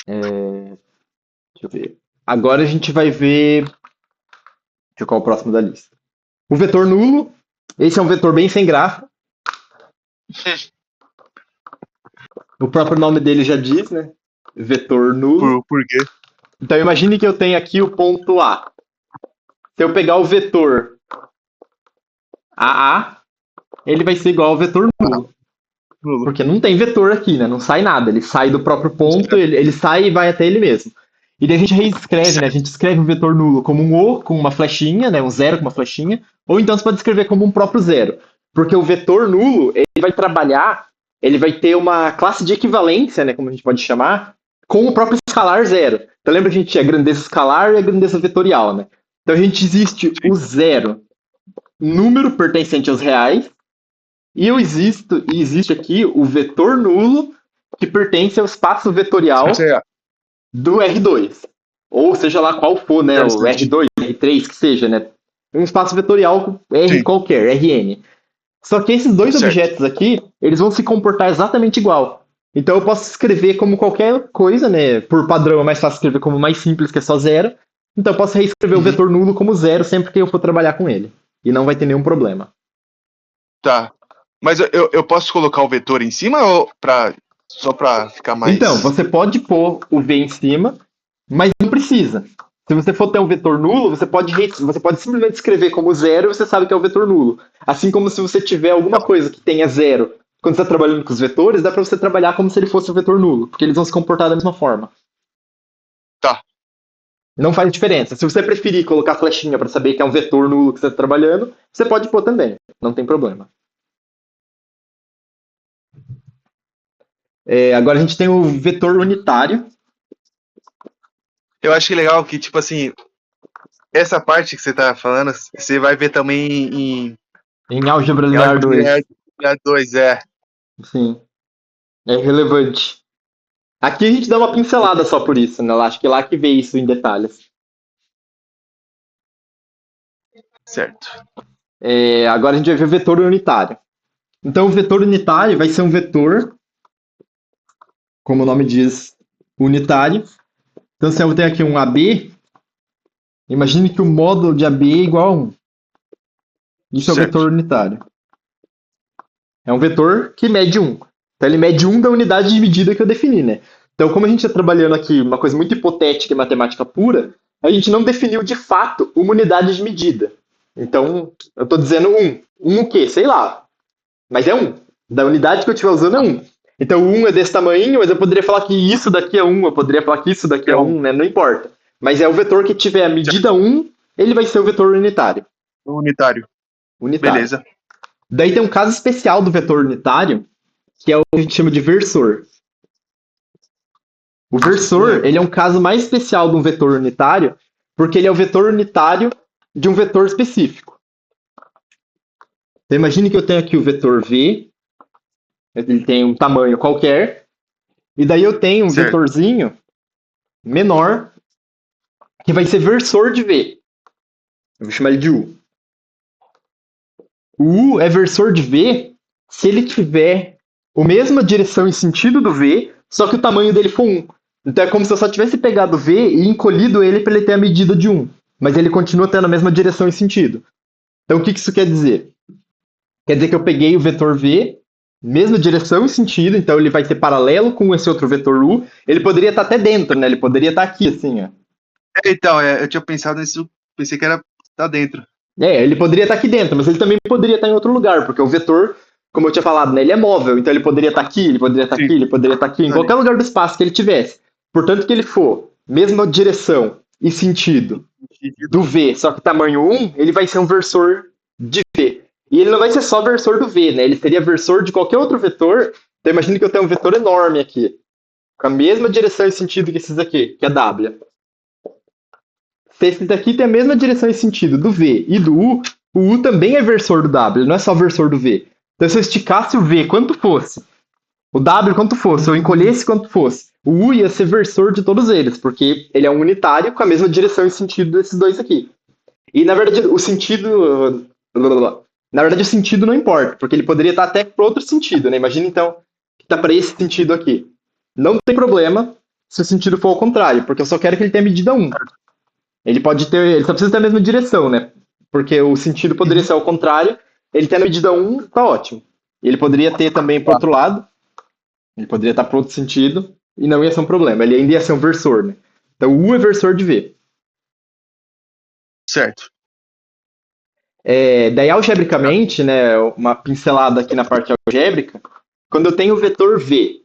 Deixa eu ver. Agora a gente vai ver. Deixa eu ver qual é o próximo da lista. O vetor nulo. Esse é um vetor bem sem graça. O próprio nome dele já diz, né? Vetor nulo. Por quê? Então imagine que eu tenho aqui o ponto A. Se eu pegar o vetor AA, ele vai ser igual ao vetor nulo. Nulo. Porque não tem vetor aqui, né? Não sai nada. Ele sai do próprio ponto, ele sai e vai até ele mesmo. E daí a gente reescreve, né? A gente escreve o vetor nulo como um O com uma flechinha, né? Um zero com uma flechinha. Ou então você pode escrever como um próprio zero. Porque o vetor nulo, ele vai trabalhar, ele vai ter uma classe de equivalência, né? Como a gente pode chamar, com o próprio escalar zero. Então lembra que a gente tinha a grandeza escalar e a grandeza vetorial, né? Então a gente existe o zero, número pertencente aos reais, e existe aqui o vetor nulo que pertence ao espaço vetorial do R2. Ou seja lá qual for, né? O R2, R3, que seja, né? Um espaço vetorial R Sim. qualquer, Rn. Só que esses dois Certo. objetos aqui, eles vão se comportar exatamente igual. Então eu posso escrever como qualquer coisa, né? Por padrão é mais fácil escrever como mais simples, que é só zero. Então eu posso reescrever o vetor nulo como zero sempre que eu for trabalhar com ele. E não vai ter nenhum problema. Tá. Mas eu posso colocar o vetor em cima ou só pra ficar mais. Então, você pode pôr o V em cima, mas não precisa. Se você for ter um vetor nulo, você pode simplesmente escrever como zero e você sabe que é o vetor nulo. Assim como se você tiver alguma coisa que tenha zero, quando você está trabalhando com os vetores, dá para você trabalhar como se ele fosse o vetor nulo, porque eles vão se comportar da mesma forma. Tá. Não faz diferença. Se você preferir colocar flechinha para saber que é um vetor nulo que você está trabalhando, você pode pôr também. Não tem problema. Agora a gente tem o vetor unitário. Eu achei legal que, tipo assim, essa parte que você tá falando, você vai ver também Em álgebra em linear 2. linear 2, é. Sim. É relevante. Aqui a gente dá uma pincelada só por isso, né? Eu acho que lá que vê isso em detalhes. Certo. Agora a gente vai ver o vetor unitário. Então o vetor unitário vai ser um vetor, como o nome diz, unitário. Então se eu tenho aqui um AB, imagine que o módulo de AB é igual a 1. Isso é o Certo. vetor unitário. É um vetor que mede 1. Então ele mede 1 da unidade de medida que eu defini, né? Então como a gente está trabalhando aqui uma coisa muito hipotética e matemática pura, a gente não definiu de fato uma unidade de medida. Então eu estou dizendo 1. 1 o quê? Sei lá. Mas é 1. Da unidade que eu estiver usando é 1. Então o 1 é desse tamanho, mas eu poderia falar que isso daqui é 1, eu poderia falar que isso daqui é 1, né? Não importa. Mas é o vetor que tiver a medida 1, ele vai ser o vetor unitário. Unitário. Beleza. Daí tem um caso especial do vetor unitário, que é o que a gente chama de versor. O versor, ele é um caso mais especial de um vetor unitário, porque ele é o vetor unitário de um vetor específico. Então imagine que eu tenho aqui o vetor V, ele tem um tamanho qualquer, e daí eu tenho um vetorzinho menor, que vai ser versor de V. Eu vou chamar ele de U. O U é versor de V se ele tiver a mesma direção e sentido do V, só que o tamanho dele for 1. Então é como se eu só tivesse pegado o V e encolhido ele para ele ter a medida de 1. Mas ele continua tendo a mesma direção e sentido. Então o que isso quer dizer? Quer dizer que eu peguei o vetor V, mesma direção e sentido, então ele vai ser paralelo com esse outro vetor U. Ele poderia estar até dentro, né? Ele poderia estar aqui, assim, ó. Então, eu tinha pensado nisso, pensei que era tá dentro. Ele poderia estar aqui dentro, mas ele também poderia estar em outro lugar, porque o vetor, como eu tinha falado, né, ele é móvel, então ele poderia estar aqui, ele poderia estar aqui, ele poderia estar aqui, em qualquer lugar do espaço que ele tivesse. Portanto, que ele for mesma direção e sentido do V, só que tamanho 1, ele vai ser um versor de V. E ele não vai ser só versor do V, né? Ele seria versor de qualquer outro vetor. Então imagina que eu tenho um vetor enorme aqui, com a mesma direção e sentido que esses aqui, que é W. Se esse daqui tem a mesma direção e sentido do V e do U, o U também é versor do W, não é só versor do V. Então se eu esticasse o V quanto fosse, o W quanto fosse, eu encolhesse quanto fosse, o U ia ser versor de todos eles, porque ele é um unitário com a mesma direção e sentido desses dois aqui. E na verdade o sentido... Na verdade o sentido não importa, porque ele poderia estar até para outro sentido, né? Imagina então que está para esse sentido aqui. Não tem problema se o sentido for ao contrário, porque eu só quero que ele tenha medida 1. Ele só precisa ter a mesma direção, né? Porque o sentido poderia Uhum. ser ao contrário, ele tendo a medida 1, tá ótimo. E ele poderia ter também pro Tá. outro lado, ele poderia estar pro outro sentido, e não ia ser um problema, ele ainda ia ser um versor, né? Então U é versor de V. Certo. Daí, algebricamente, né, uma pincelada aqui na parte algébrica, quando eu tenho o vetor V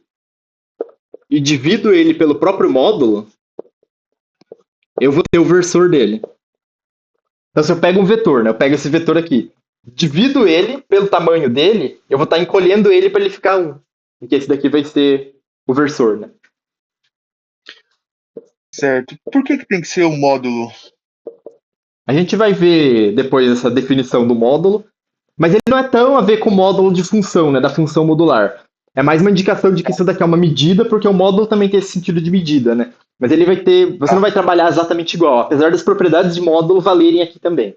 e divido ele pelo próprio módulo, eu vou ter o versor dele. Então, se eu pego um vetor, né, eu pego esse vetor aqui, divido ele pelo tamanho dele, eu vou estar encolhendo ele para ele ficar 1. Porque esse daqui vai ser o versor, né? Certo. Por que tem que ser o módulo? A gente vai ver depois essa definição do módulo, mas ele não é tão a ver com o módulo de função, né, da função modular. É mais uma indicação de que isso daqui é uma medida, porque o módulo também tem esse sentido de medida, né? Mas ele vai ter. Você não vai trabalhar exatamente igual, apesar das propriedades de módulo valerem aqui também.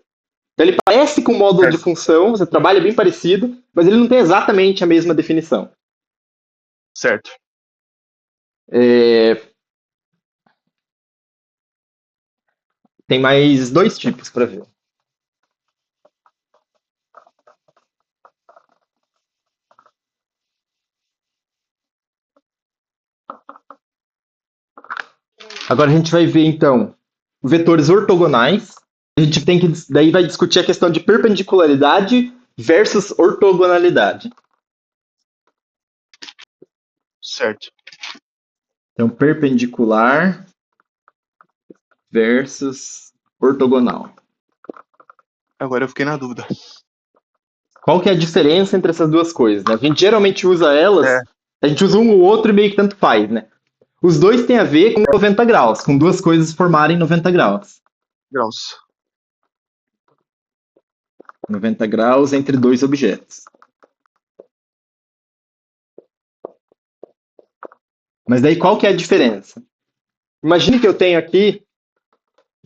Então ele parece com o módulo de Certo. função, você trabalha bem parecido, mas ele não tem exatamente a mesma definição. Certo. Tem mais 2 tipos para ver. Agora a gente vai ver, então, vetores ortogonais. A gente tem que, daí vai discutir a questão de perpendicularidade versus ortogonalidade. Certo. Então, perpendicular versus ortogonal. Agora eu fiquei na dúvida. Qual que é a diferença entre essas duas coisas, né? A gente geralmente usa elas, a gente usa um ou outro e meio que tanto faz, né? Os dois têm a ver com 90 graus, com duas coisas formarem 90 graus. Graus. 90 graus entre dois objetos. Mas daí qual que é a diferença? Imagine que eu tenho aqui,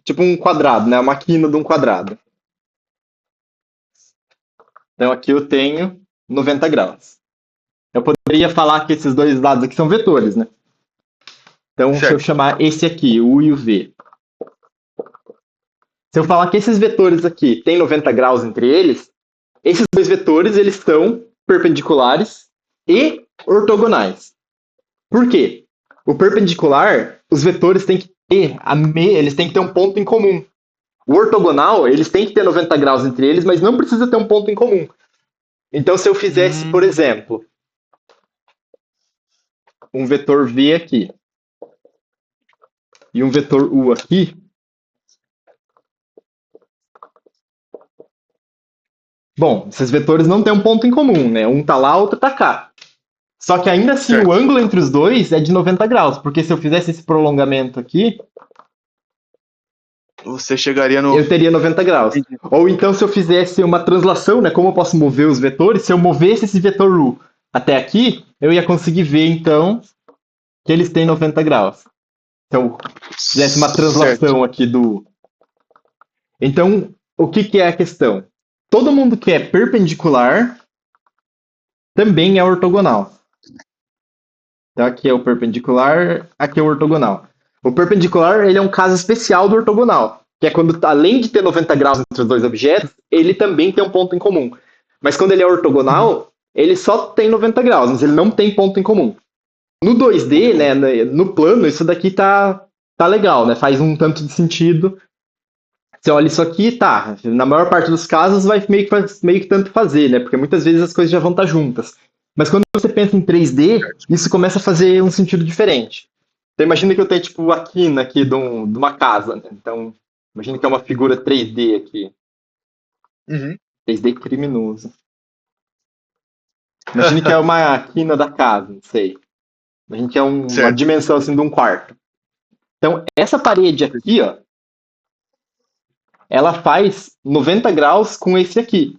tipo um quadrado, né? Uma quina de um quadrado. Então aqui eu tenho 90 graus. Eu poderia falar que esses dois lados aqui são vetores, né? Então, se eu Certo. chamar esse aqui, o U e o V. Se eu falar que esses vetores aqui têm 90 graus entre eles, esses dois vetores eles são perpendiculares e ortogonais. Por quê? O perpendicular, os vetores têm que ter eles têm que ter um ponto em comum. O ortogonal, eles têm que ter 90 graus entre eles, mas não precisa ter um ponto em comum. Então, se eu fizesse, por exemplo, um vetor V aqui e um vetor U aqui, bom, esses vetores não têm um ponto em comum, né? Um tá lá, outro tá cá. Só que ainda assim, Certo. o ângulo entre os dois é de 90 graus, porque se eu fizesse esse prolongamento aqui, Você chegaria no. eu teria 90 graus. Entendi. Ou então, se eu fizesse uma translação, né? Como eu posso mover os vetores, se eu movesse esse vetor U até aqui, eu ia conseguir ver, então, que eles têm 90 graus. Então, fizesse uma translação aqui do. Então, o que, que é a questão? Todo mundo que é perpendicular também é ortogonal. Então, aqui é o perpendicular, aqui é o ortogonal. O perpendicular ele é um caso especial do ortogonal, que é quando, além de ter 90 graus entre os dois objetos, ele também tem um ponto em comum. Mas quando ele é ortogonal, ele só tem 90 graus, mas ele não tem ponto em comum. No 2D, né, no plano, isso daqui tá legal, né? Faz um tanto de sentido. Você olha isso aqui, tá. Na maior parte dos casos vai meio que tanto fazer, né? Porque muitas vezes as coisas já vão estar juntas. Mas quando você pensa em 3D, isso começa a fazer um sentido diferente. Então imagina que eu tenho tipo a quina aqui de uma casa, né? Então, imagina que é uma figura 3D aqui. 3D criminoso. Imagina que é uma quina da casa, não sei. Imagina que é uma dimensão assim de um quarto. Então, essa parede aqui, ó, ela faz 90 graus com esse aqui.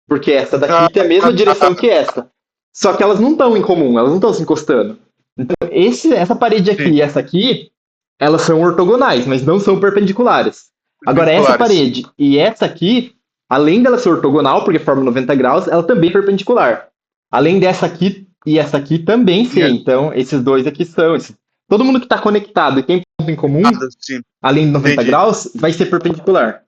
Porque essa daqui tem a mesma direção que essa. Só que elas não estão em comum, elas não estão se encostando. Então, essa parede aqui e essa aqui, elas são ortogonais, mas não são perpendiculares. Agora, essa parede e essa aqui, além dela ser ortogonal, porque forma 90 graus, ela também é perpendicular. Além dessa aqui e essa aqui também ser. Então, esses dois aqui são. Todo mundo que está conectado e tem ponto em comum, Sim. além de 90 Entendi. graus, vai ser perpendicular.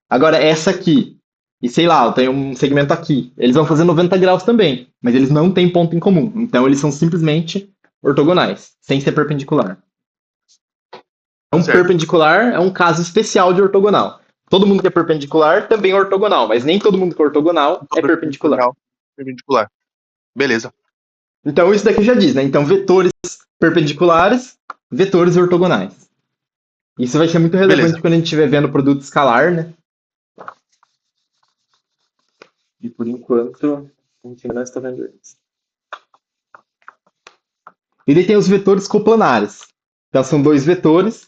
Agora, essa aqui, e sei lá, eu tenho um segmento aqui, eles vão fazer 90 graus também, mas eles não têm ponto em comum. Então, eles são simplesmente ortogonais, sem ser perpendicular. Então, Certo. perpendicular é um caso especial de ortogonal. Todo mundo que é perpendicular também é ortogonal, mas nem todo mundo que é ortogonal é perpendicular. Perpendicular. Beleza. Então, isso daqui já diz, né? Então, vetores perpendiculares, vetores ortogonais. Isso vai ser muito relevante Beleza. quando a gente estiver vendo produto escalar, né? E por enquanto, a gente ainda não está vendo isso. E daí tem os vetores coplanares. Então, são dois vetores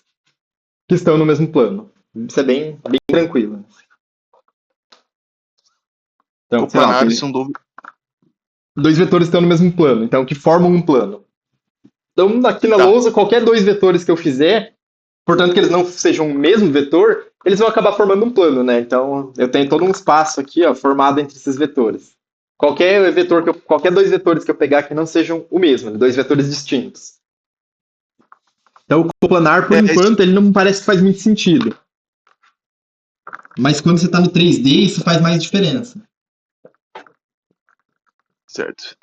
que estão no mesmo plano. Isso é bem tranquilo. Então, sei lá, Coplanares são dois vetores estão no mesmo plano, então que formam um plano. Então, aqui na Tá. lousa, qualquer dois vetores que eu fizer, portanto que eles não sejam o mesmo vetor, eles vão acabar formando um plano, né? Então, eu tenho todo um espaço aqui, ó, formado entre esses vetores. Qualquer dois vetores que eu pegar que não sejam o mesmo, né? Dois vetores distintos. Então, o coplanar, por enquanto, ele não parece que faz muito sentido. Mas quando você está no 3D, isso faz mais diferença. Certo.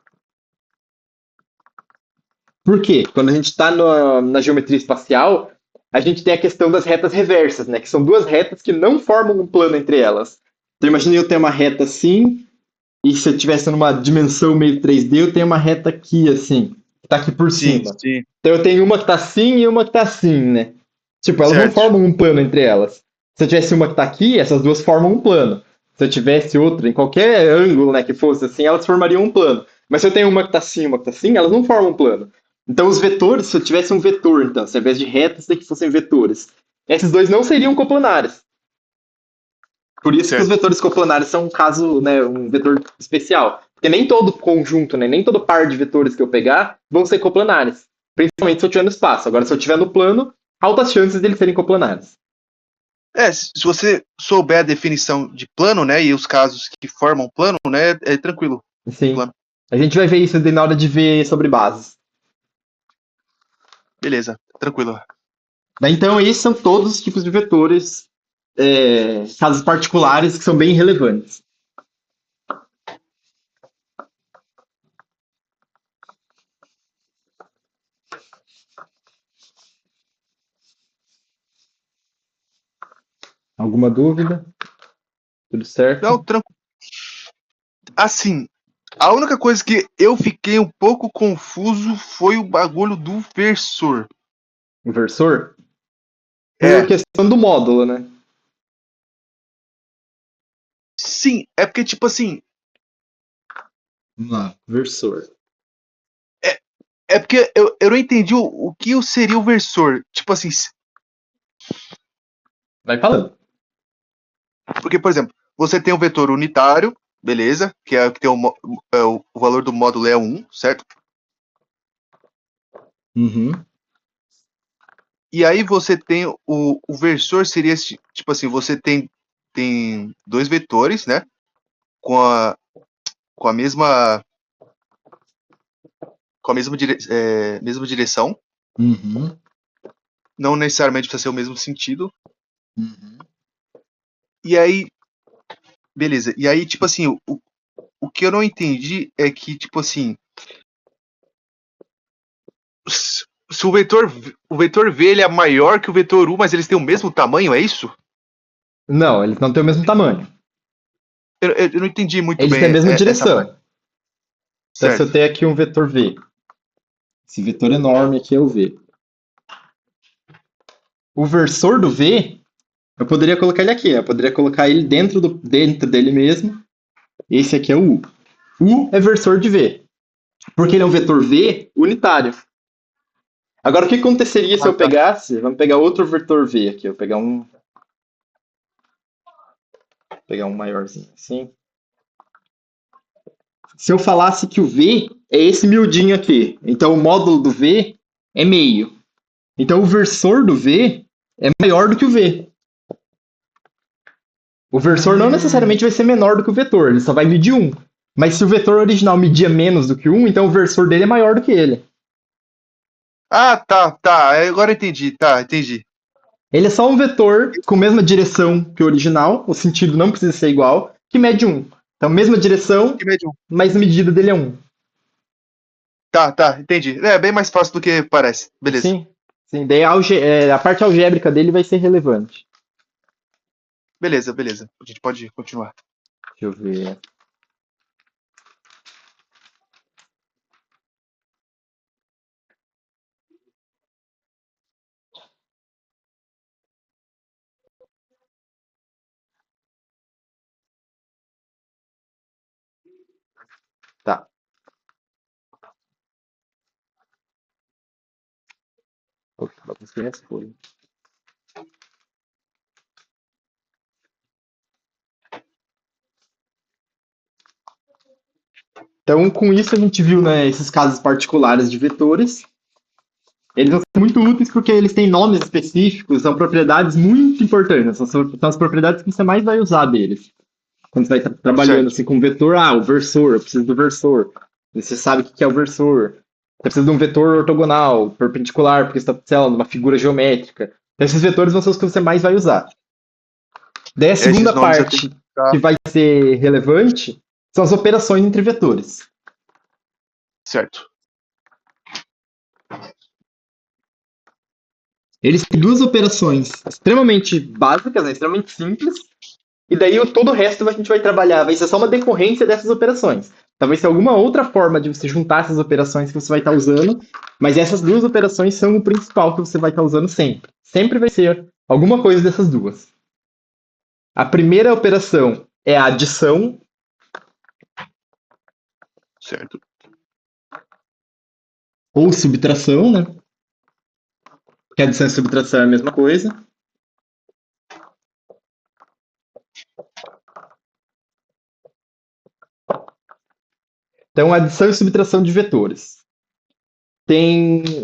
Por quê? Quando a gente está na geometria espacial, a gente tem a questão das retas reversas, né? Que são duas retas que não formam um plano entre elas. Então imagine eu ter uma reta assim, e se eu estivesse numa dimensão meio 3D, eu tenho uma reta aqui, assim, que está aqui por cima. Sim. Então eu tenho uma que está assim e uma que está assim, né? Tipo, elas não formam um plano entre elas. Se eu tivesse uma que está aqui, essas duas formam um plano. Se eu tivesse outra, em qualquer ângulo, né, que fosse assim, elas formariam um plano. Mas se eu tenho uma que está assim e uma que está assim, elas não formam um plano. Então os vetores, se eu tivesse um vetor, então, se ao invés de retas daqui fossem vetores, esses dois não seriam coplanares. Por isso que os vetores coplanares são um caso, né, um vetor especial. Porque nem todo conjunto, né, nem todo par de vetores que eu pegar vão ser coplanares. Principalmente se eu estiver no espaço. Agora, se eu estiver no plano, altas chances deles serem coplanares. Se você souber a definição de plano, né, e os casos que formam plano, né, é tranquilo. Sim. Plano. A gente vai ver isso na hora de ver sobre bases. Beleza, tranquilo. Então, esses são todos os tipos de vetores, casos particulares que são bem relevantes. Alguma dúvida? Tudo certo? Não, tranquilo. Assim, a única coisa que eu fiquei um pouco confuso foi o bagulho do versor. O versor? Por questão do módulo, né? Sim, é porque, tipo assim... Vamos lá, versor. É porque eu não entendi o que seria o versor. Tipo assim... Vai falando. Porque, por exemplo, você tem o vetor unitário, beleza? Que é o que tem o valor do módulo é 1, certo? Uhum. E aí você tem o versor seria tipo assim, você tem dois vetores, né? Com a mesma mesma direção. Uhum. Não necessariamente precisa ser o mesmo sentido. Uhum. E aí, beleza. E aí, tipo assim, o que eu não entendi é que, tipo assim, se o vetor V ele é maior que o vetor U, mas eles têm o mesmo tamanho, é isso? Não, eles não têm o mesmo tamanho. Eu não entendi muito Eles bem têm a mesma essa direção. parte. Então, se Certo. eu tenho aqui um vetor V, esse vetor enorme aqui é o V. O versor do V, eu poderia colocar ele aqui, né? Eu poderia colocar ele dentro dele mesmo. Esse aqui é o U. U é versor de V, porque ele é um vetor V unitário. Agora, o que aconteceria se eu pegasse... Vamos pegar outro vetor V aqui. Eu vou pegar um maiorzinho assim. Se eu falasse que o V é esse miudinho aqui, então o módulo do V é meio. Então o versor do V é maior do que o V. O versor não necessariamente vai ser menor do que o vetor, ele só vai medir 1. Mas se o vetor original media menos do que 1, então o versor dele é maior do que ele. Ah, tá. Agora entendi. Tá, entendi. Ele é só um vetor com a mesma direção que o original, o sentido não precisa ser igual, que mede 1. Então, mesma direção, Que médium. mas a medida dele é 1. Tá, entendi. É bem mais fácil do que parece. Beleza. Sim, sim. Daí a parte algébrica dele vai ser relevante. Beleza. A gente pode continuar. Deixa eu ver. Tá. Opa, vamos ver as folhas. Então, com isso, a gente viu, né, esses casos particulares de vetores. Eles vão ser muito úteis porque eles têm nomes específicos, são propriedades muito importantes. São as propriedades que você mais vai usar deles. Quando você vai estar trabalhando Certo. assim, com um vetor, o versor, eu preciso do versor. Você sabe o que é o versor. Você precisa de um vetor ortogonal, perpendicular, porque você está, sei lá, numa figura geométrica. Então, esses vetores vão ser os que você mais vai usar. Daí a Esses segunda nomes eu tenho que parte que ficar. vai ser relevante são as operações entre vetores. Certo. Eles têm duas operações extremamente básicas, né, extremamente simples, e daí todo o resto a gente vai trabalhar, vai ser só uma decorrência dessas operações. Talvez tenha alguma outra forma de você juntar essas operações que você vai estar usando, mas essas duas operações são o principal que você vai estar usando sempre. Sempre vai ser alguma coisa dessas duas. A primeira operação é a adição, Certo. ou subtração, né? Que adição e subtração é a mesma coisa. Então, adição e subtração de vetores.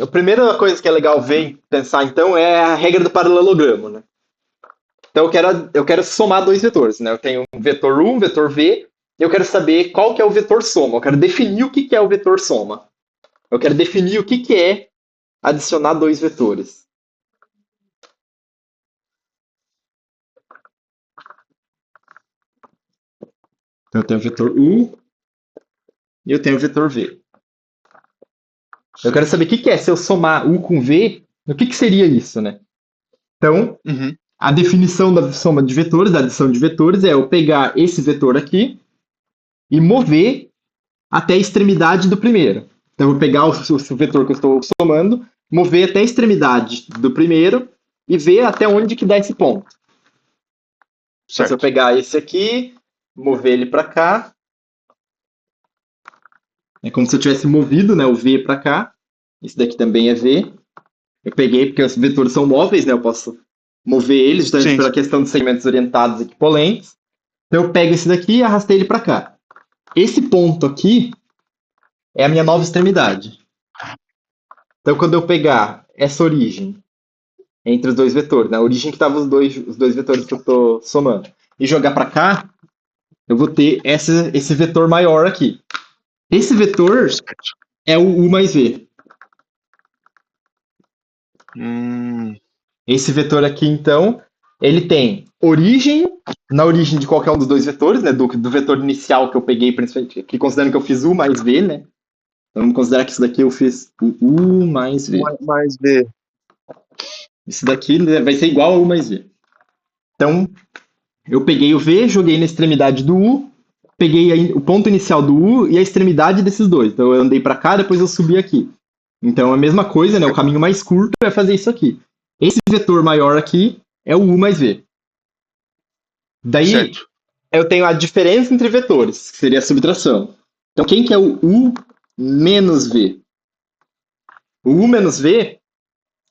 A primeira coisa que é legal ver e pensar, então, é a regra do paralelogramo, né? Então, eu quero somar dois vetores, né? Eu tenho um vetor U, um vetor V, e eu quero saber qual que é o vetor soma. Eu quero definir o que que é o vetor soma. Eu quero definir o que que é adicionar dois vetores. Então, eu tenho o vetor U e eu tenho o vetor V. Eu quero Certo. saber o que que é, se eu somar U com V, o que que seria isso, né? Então, Uhum. a definição da soma de vetores, da adição de vetores, é eu pegar esse vetor aqui e mover até a extremidade do primeiro. Então, eu vou pegar o vetor que eu estou somando, mover até a extremidade do primeiro e ver até onde que dá esse ponto. Então, se eu Certo. pegar esse aqui, mover ele para cá, é como se eu tivesse movido, né, o V para cá. Esse daqui também é V. Eu peguei porque os vetores são móveis, né? Eu posso mover eles justamente Sim. pela questão dos segmentos orientados equipolentes. Então eu pego esse daqui e arrastei ele para cá. Esse ponto aqui é a minha nova extremidade. Então quando eu pegar essa origem entre os dois vetores, na origem que estavam os dois vetores que eu estou somando, e jogar para cá, eu vou ter esse vetor maior aqui. Esse vetor Certo. é o U mais V. Hum, Esse vetor aqui, então, ele tem origem, na origem de qualquer um dos dois vetores, né? Do vetor inicial que eu peguei, principalmente, que considerando que eu fiz U mais V, né? Então, vamos considerar que isso daqui eu fiz o U mais V. mais B. Isso daqui, né, vai ser igual a U mais V. Então, eu peguei o V, joguei na extremidade do U, peguei o ponto inicial do U e a extremidade desses dois. Então, eu andei para cá, depois eu subi aqui. Então, a mesma coisa, né? O caminho mais curto é fazer isso aqui. Esse vetor maior aqui é o U mais V. Daí, Certo. eu tenho a diferença entre vetores, que seria a subtração. Então, quem que é o U menos V? O U menos V,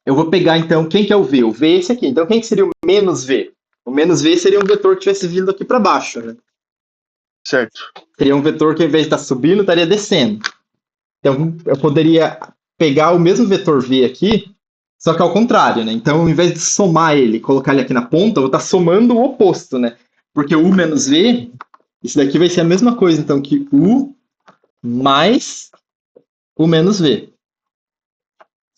eu vou pegar, então, quem que é o V? O V é esse aqui. Então, quem que seria o menos V? O menos V seria um vetor que tivesse vindo aqui para baixo, né? Certo. Seria um vetor que, ao invés de estar subindo, estaria descendo. Então, eu poderia pegar o mesmo vetor V aqui, só que ao contrário, né? Então, ao invés de somar ele e colocar ele aqui na ponta, eu vou estar somando o oposto, né? Porque o U menos V, isso daqui vai ser a mesma coisa, então, que U mais o menos V.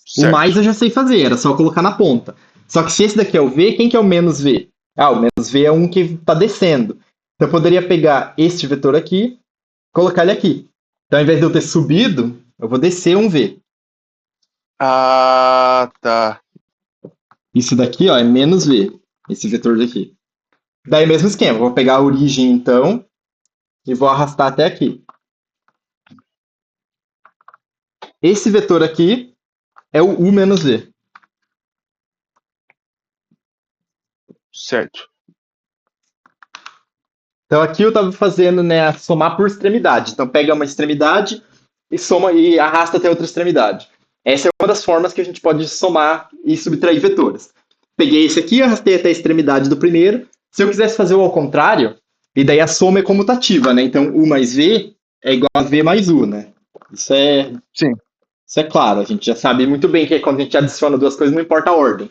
O Certo. mais eu já sei fazer, era só colocar na ponta. Só que se esse daqui é o V, quem que é o menos V? Ah, o menos V é um que está descendo. Então eu poderia pegar este vetor aqui, colocar ele aqui. Então ao invés de eu ter subido, eu vou descer um V. Ah, tá. Isso daqui, ó, é menos V, esse vetor daqui. Daí mesmo esquema, vou pegar a origem então e vou arrastar até aqui. Esse vetor aqui é o U menos V. Certo. Então aqui eu estava fazendo, né, somar por extremidade. Então pega uma extremidade e soma e arrasta até outra extremidade. Essa é uma das formas que a gente pode somar e subtrair vetores. Peguei esse aqui, arrastei até a extremidade do primeiro. Se eu quisesse fazer o ao contrário, e daí a soma é comutativa, né? Então U mais V é igual a V mais U, né? Isso é, Sim. isso é claro, a gente já sabe muito bem que quando a gente adiciona duas coisas não importa a ordem.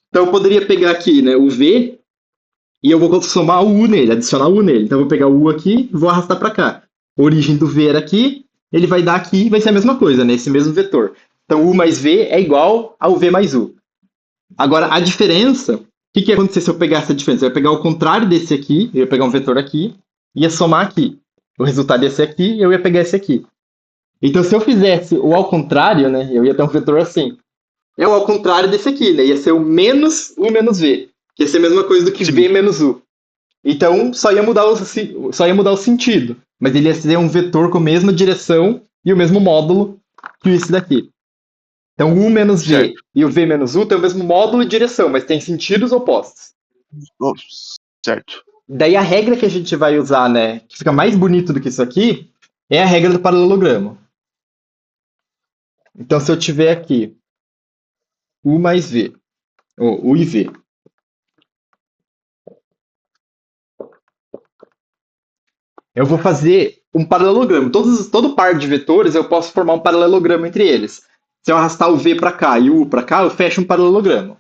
Então eu poderia pegar aqui, né, o V e eu vou somar o U nele, adicionar o U nele. Então eu vou pegar o U aqui e vou arrastar para cá. A origem do V era aqui, ele vai dar aqui e vai ser a mesma coisa, né? Esse mesmo vetor. Então U mais V é igual ao V mais U. Agora, a diferença, o que ia acontecer se eu pegar essa diferença? Eu ia pegar o contrário desse aqui, eu ia pegar um vetor aqui, ia somar aqui. O resultado ia ser aqui, eu ia pegar esse aqui. Então, se eu fizesse o ao contrário, né, eu ia ter um vetor assim. É o ao contrário desse aqui, né? Ia ser o menos U menos V. Que ia ser a mesma coisa do que Sim. V menos U. Então, só ia mudar o sentido. Mas ele ia ser um vetor com a mesma direção e o mesmo módulo que esse daqui. Então, o U menos V Certo. e o V menos U tem o mesmo módulo e direção, mas tem sentidos opostos. Oh, certo. Daí a regra que a gente vai usar, né, que fica mais bonito do que isso aqui, é a regra do paralelogramo. Então, se eu tiver aqui U mais V, ou U e V, eu vou fazer um paralelogramo. Todo par de vetores eu posso formar um paralelogramo entre eles. Se eu arrastar o V para cá e o U para cá, eu fecho um paralelogramo. Vou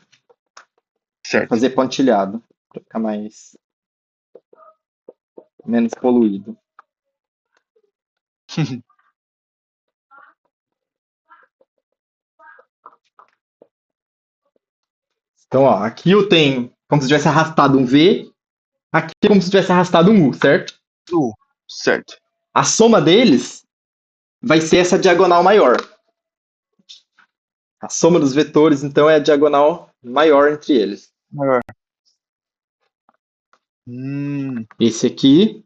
Certo. fazer pontilhado, para ficar menos poluído. Então, ó, aqui eu tenho como se tivesse arrastado um V, aqui é como se tivesse arrastado um U, certo? Certo. A soma deles vai ser essa diagonal maior. A soma dos vetores, então, é a diagonal maior entre eles. Maior. Esse aqui.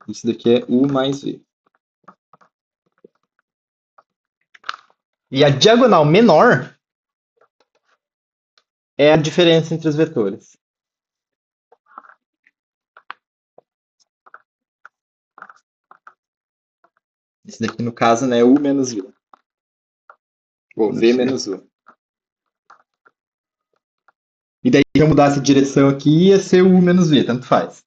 Esse daqui é U mais V. E a diagonal menor é a diferença entre os vetores. Esse daqui, no caso, né, é U menos V. Ou V menos U. E daí, se eu mudasse a direção aqui, ia ser U menos V, tanto faz.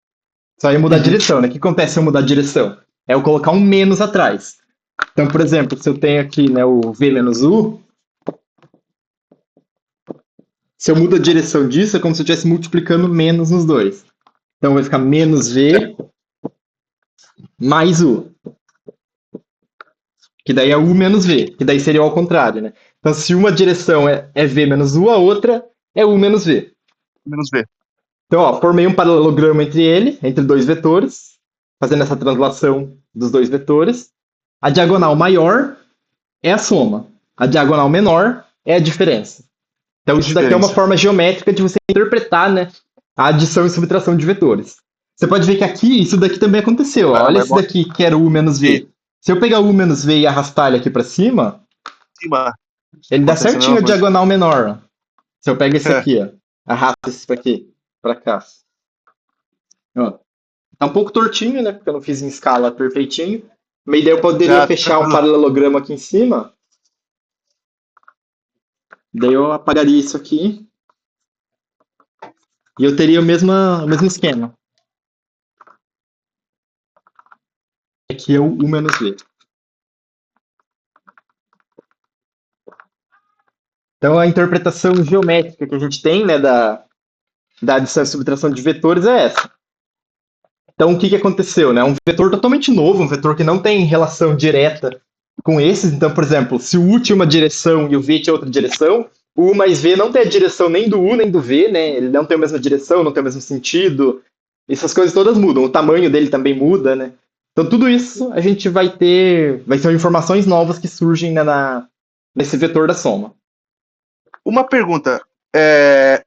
Só ia mudar a direção, né? O que acontece se eu mudar a direção? É eu colocar um menos atrás. Então, por exemplo, se eu tenho aqui, né, o V menos U, se eu mudo a direção disso, é como se eu estivesse multiplicando menos nos dois. Então vai ficar menos V mais U. Que daí é U menos V, que daí seria ao contrário, né? Então, se uma direção é V menos U, a outra é U menos V. Menos V. Então, ó, formei um paralelogramo entre dois vetores, fazendo essa translação dos dois vetores. A diagonal maior é a soma. A diagonal menor é a diferença. Então, isso daqui é uma forma geométrica de você interpretar, né, a adição e subtração de vetores. Você pode ver que aqui, isso daqui também aconteceu. Ó. Olha esse daqui que era U menos V. Se eu pegar U menos V e arrastar ele aqui para cima, ele dá certinho a diagonal menor. Ó. Se eu pego esse aqui, ó, arrasto esse aqui para cá. Ó. Tá um pouco tortinho, né? Porque eu não fiz em escala perfeitinho. Mas daí eu poderia fechar um paralelogramo aqui em cima. Daí eu apagaria isso aqui. E eu teria o mesmo esquema. Aqui é o U menos V. Então a interpretação geométrica que a gente tem, né, da adição e subtração de vetores é essa. Então o que aconteceu? Né? Um vetor totalmente novo, um vetor que não tem relação direta com esses, então, por exemplo, se o U tinha uma direção e o V tinha outra direção, o U mais V não tem a direção nem do U nem do V, né? Ele não tem a mesma direção, não tem o mesmo sentido. Essas coisas todas mudam. O tamanho dele também muda, né? Então, tudo isso a gente vai ter informações novas que surgem, né, nesse vetor da soma. Uma pergunta. É,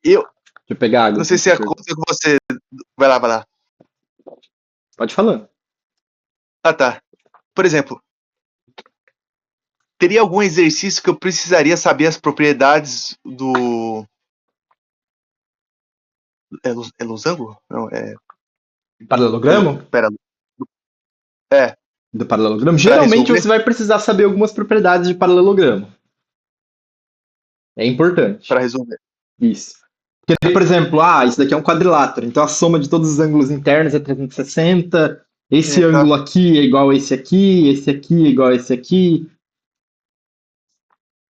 eu Deixa eu pegar água não sei aqui. se aconteceu com você. Vai lá, vai lá. Pode falar. Ah, tá. Por exemplo, teria algum exercício que eu precisaria saber as propriedades do. É losango? Não, Paralelogramo? Pera. É, Do paralelogramo. para Geralmente resolver? você vai precisar saber algumas propriedades de paralelogramo. É importante. Para resolver. Isso. Porque, por exemplo, isso daqui é um quadrilátero, então a soma de todos os ângulos internos é 360, esse É, tá. ângulo aqui é igual a esse aqui é igual a esse aqui.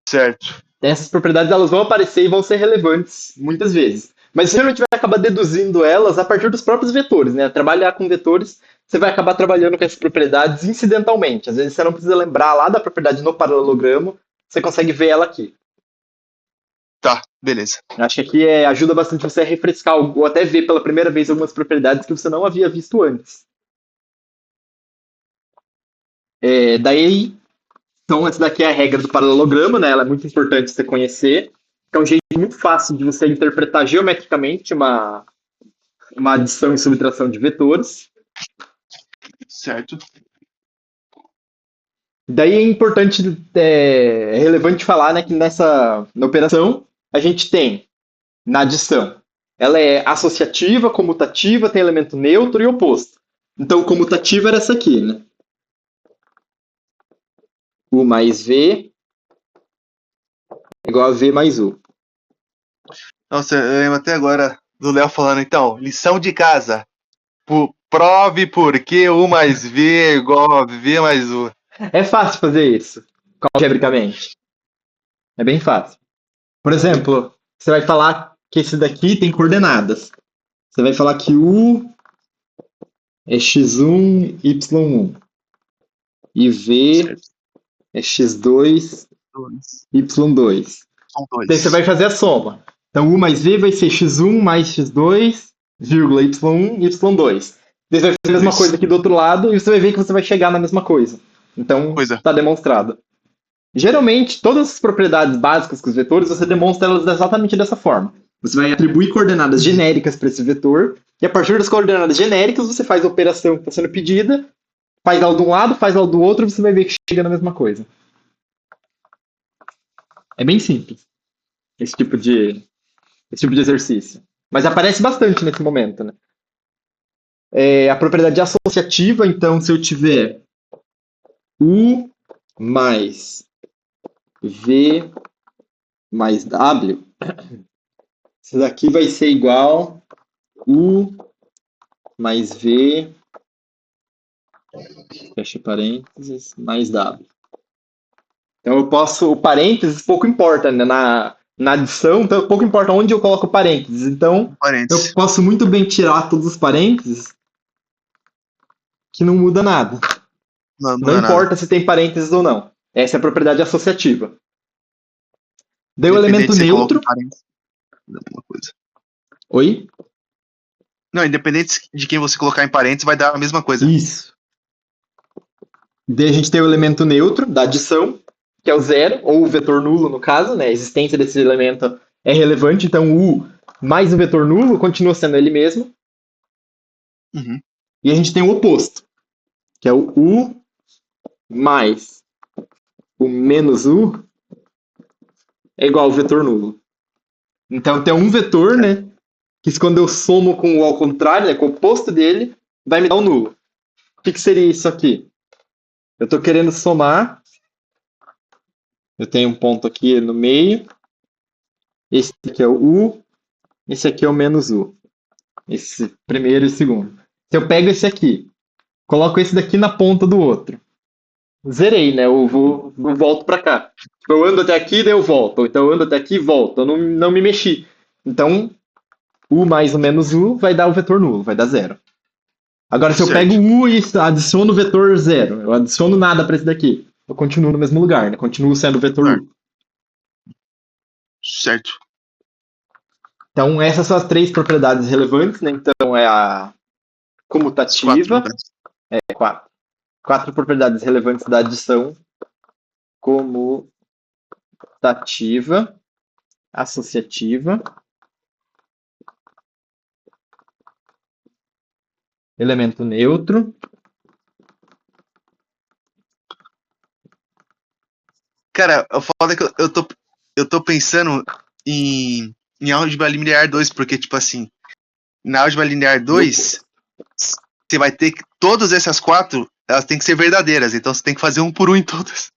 Certo. Essas propriedades elas vão aparecer e vão ser relevantes muitas vezes. Mas você geralmente vai acabar deduzindo elas a partir dos próprios vetores, né? Trabalhar com vetores, você vai acabar trabalhando com essas propriedades incidentalmente. Às vezes você não precisa lembrar lá da propriedade no paralelogramo, você consegue ver ela aqui. Tá, beleza. Acho que aqui ajuda bastante você a refrescar ou até ver pela primeira vez algumas propriedades que você não havia visto antes. Daí, então, essa daqui é a regra do paralelogramo, né? Ela é muito importante você conhecer. É um jeito muito fácil de você interpretar geometricamente uma adição e subtração de vetores. Certo. Daí é importante, é relevante falar, né, que na operação a gente tem, na adição, ela é associativa, comutativa, tem elemento neutro e oposto. Então, comutativa era essa aqui, né? U mais V igual a V mais U. Nossa, eu lembro até agora do Léo falando, então, lição de casa. Prove por que U mais V é igual a V mais U. É fácil fazer isso, algebricamente. É bem fácil. Por exemplo, você vai falar que esse daqui tem coordenadas. Você vai falar que U é x1, y1. E V Certo. é x2, Dois. y2. São Daí você dois. vai fazer a soma. Então, U mais V vai ser x1 mais x2, vírgula y1, y2. Daí você vai fazer a mesma Isso. coisa aqui do outro lado e você vai ver que você vai chegar na mesma coisa. Então, Coisa. está demonstrado. Geralmente, todas as propriedades básicas com os vetores, você demonstra elas exatamente dessa forma. Você vai atribuir coordenadas genéricas para esse vetor, e a partir das coordenadas genéricas, você faz a operação que está sendo pedida, faz ela de um lado, faz ela do outro, e você vai ver que chega na mesma coisa. É bem simples, esse tipo de exercício. Mas aparece bastante nesse momento, né? A propriedade associativa, então, se eu tiver U mais V mais W, isso daqui vai ser igual U mais V, fecha parênteses, mais W. Então eu posso, o parênteses pouco importa, né? Na adição, então pouco importa onde eu coloco o parênteses. Então eu Parênteses. posso muito bem tirar todos os parênteses que não muda nada. Não Não muda nada. importa se tem parênteses ou não. Essa é a propriedade associativa. Daí o Independente elemento se você coloca neutro. em parênteses. É a mesma coisa. Oi? Não, independente de quem você colocar em parênteses, vai dar a mesma coisa. Isso. Daí a gente tem o elemento neutro da adição, que é o zero, ou o vetor nulo no caso, né? A existência desse elemento é relevante, então o U mais o vetor nulo continua sendo ele mesmo. Uhum. E a gente tem o oposto, que é o U mais o menos U é igual ao vetor nulo. Então tem um vetor, né? Que quando eu somo com o ao contrário, né, com o oposto dele, vai me dar um nulo. O que seria isso aqui? Eu estou querendo somar. Eu tenho um ponto aqui no meio. Esse aqui é o U. Esse aqui é o menos U. Esse primeiro e segundo. Se eu pego esse aqui, coloco esse daqui na ponta do outro. Zerei, né? Eu volto para cá. Tipo, eu ando até aqui, daí eu volto. Ou então eu ando até aqui e volto. Eu não me mexi. Então, U mais o menos U vai dar o vetor nulo, vai dar zero. Agora, se eu pego Certo. U e adiciono o vetor zero, eu adiciono nada para esse daqui, eu continuo no mesmo lugar, né? Continuo sendo o vetor Lugar. U. Certo. Então, essas são as três propriedades relevantes, né? Então, é a As quatro, no comutativa, caso. quatro propriedades relevantes da adição, comutativa, associativa, elemento neutro. Cara, o foda é que eu tô pensando em álgebra linear 2 porque, tipo assim, na álgebra linear 2 você vai ter que. Todas essas quatro, elas têm que ser verdadeiras, então você tem que fazer um por um em todas.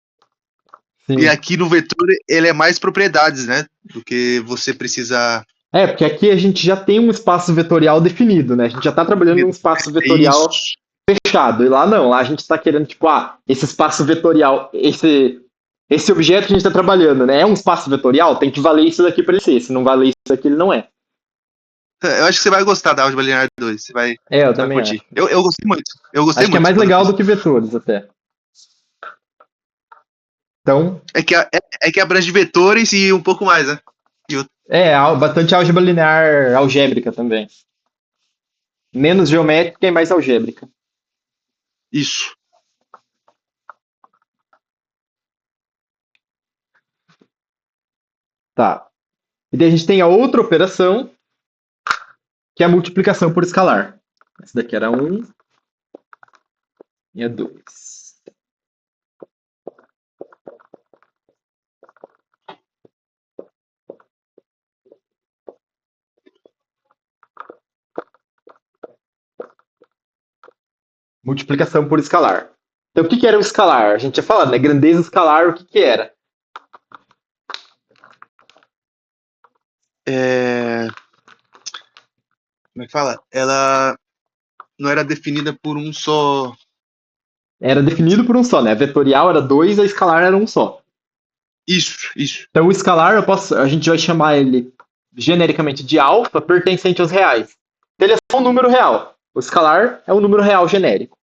E Sim. aqui no vetor, ele é mais propriedades, né? Do que você precisa. É, porque aqui a gente já tem um espaço vetorial definido, né? A gente já está trabalhando num espaço É vetorial isso. fechado. E lá não, lá a gente está querendo, tipo, esse espaço vetorial, esse objeto que a gente está trabalhando, né? É um espaço vetorial, tem que valer isso daqui para ele ser. Se não valer isso daqui, ele não é. Eu acho que você vai gostar da álgebra linear 2. É, eu Você vai também curtir. acho. Eu gostei muito. Eu gostei Acho que é muito mais quando eu legal fiz. do que vetores, até. Então, É que abrange vetores e um pouco mais, né? E eu- bastante álgebra linear algébrica também. Menos geométrica e mais algébrica. Isso. Tá. E daí a gente tem a outra operação, que é a multiplicação por escalar. Essa daqui era 1 e a 2. Multiplicação por escalar. Então, o que que era o escalar? A gente tinha falado, né? Grandeza escalar, o que que era? É, como é que fala? Ela não era definida por um só. Era definido por um só, né? A vetorial era 2, a escalar era um só. Isso, isso. Então, o escalar, a gente vai chamar ele genericamente de alfa, pertencente aos reais. Então, ele é só um número real. O escalar é um número real genérico.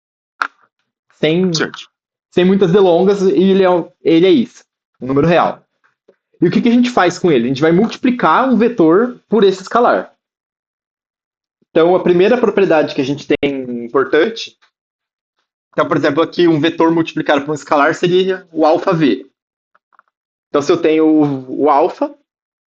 Sem, Certo. sem muitas delongas, e ele é isso. Um número real. E o que que a gente faz com ele? A gente vai multiplicar um vetor por esse escalar. Então, a primeira propriedade que a gente tem importante. Então, por exemplo, aqui um vetor multiplicado por um escalar seria o alfa v. Então, se eu tenho o alfa,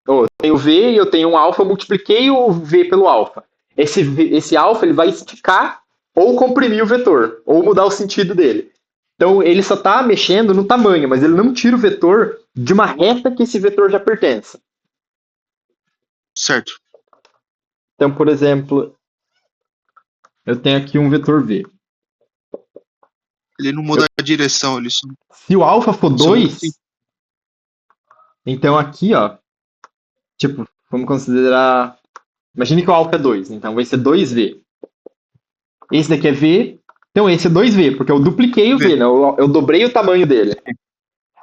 ou eu tenho v e eu tenho um alfa, eu multipliquei o v pelo alfa. Esse alfa ele vai esticar ou comprimir o vetor, ou mudar o sentido dele. Então, ele só está mexendo no tamanho, mas ele não tira o vetor de uma reta que esse vetor já pertence. Certo. Então, por exemplo, eu tenho aqui um vetor v. Ele não muda a direção, ele Se o alfa for só muda assim. 2, então aqui, ó, tipo, vamos considerar. Imagine que o alfa é 2, então vai ser 2v. Esse daqui é v, então esse é 2v, porque eu dupliquei o v, né? Eu dobrei o tamanho dele.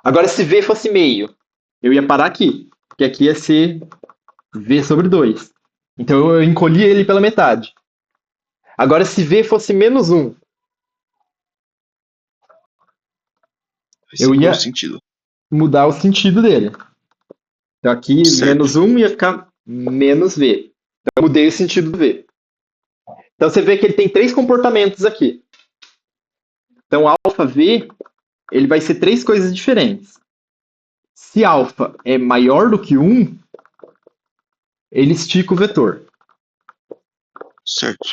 Agora, se v fosse meio, eu ia parar aqui, porque aqui ia ser v sobre 2. Então eu encolhi ele pela metade. Agora, se v fosse menos 1, Faz eu todo ia sentido. mudar o sentido dele. Então aqui, Certo. menos 1 ia ficar menos v. Então eu mudei o sentido do v. Então você vê que ele tem três comportamentos aqui. Então alfa v, ele vai ser três coisas diferentes. Se alfa é maior do que 1, ele estica o vetor. Certo.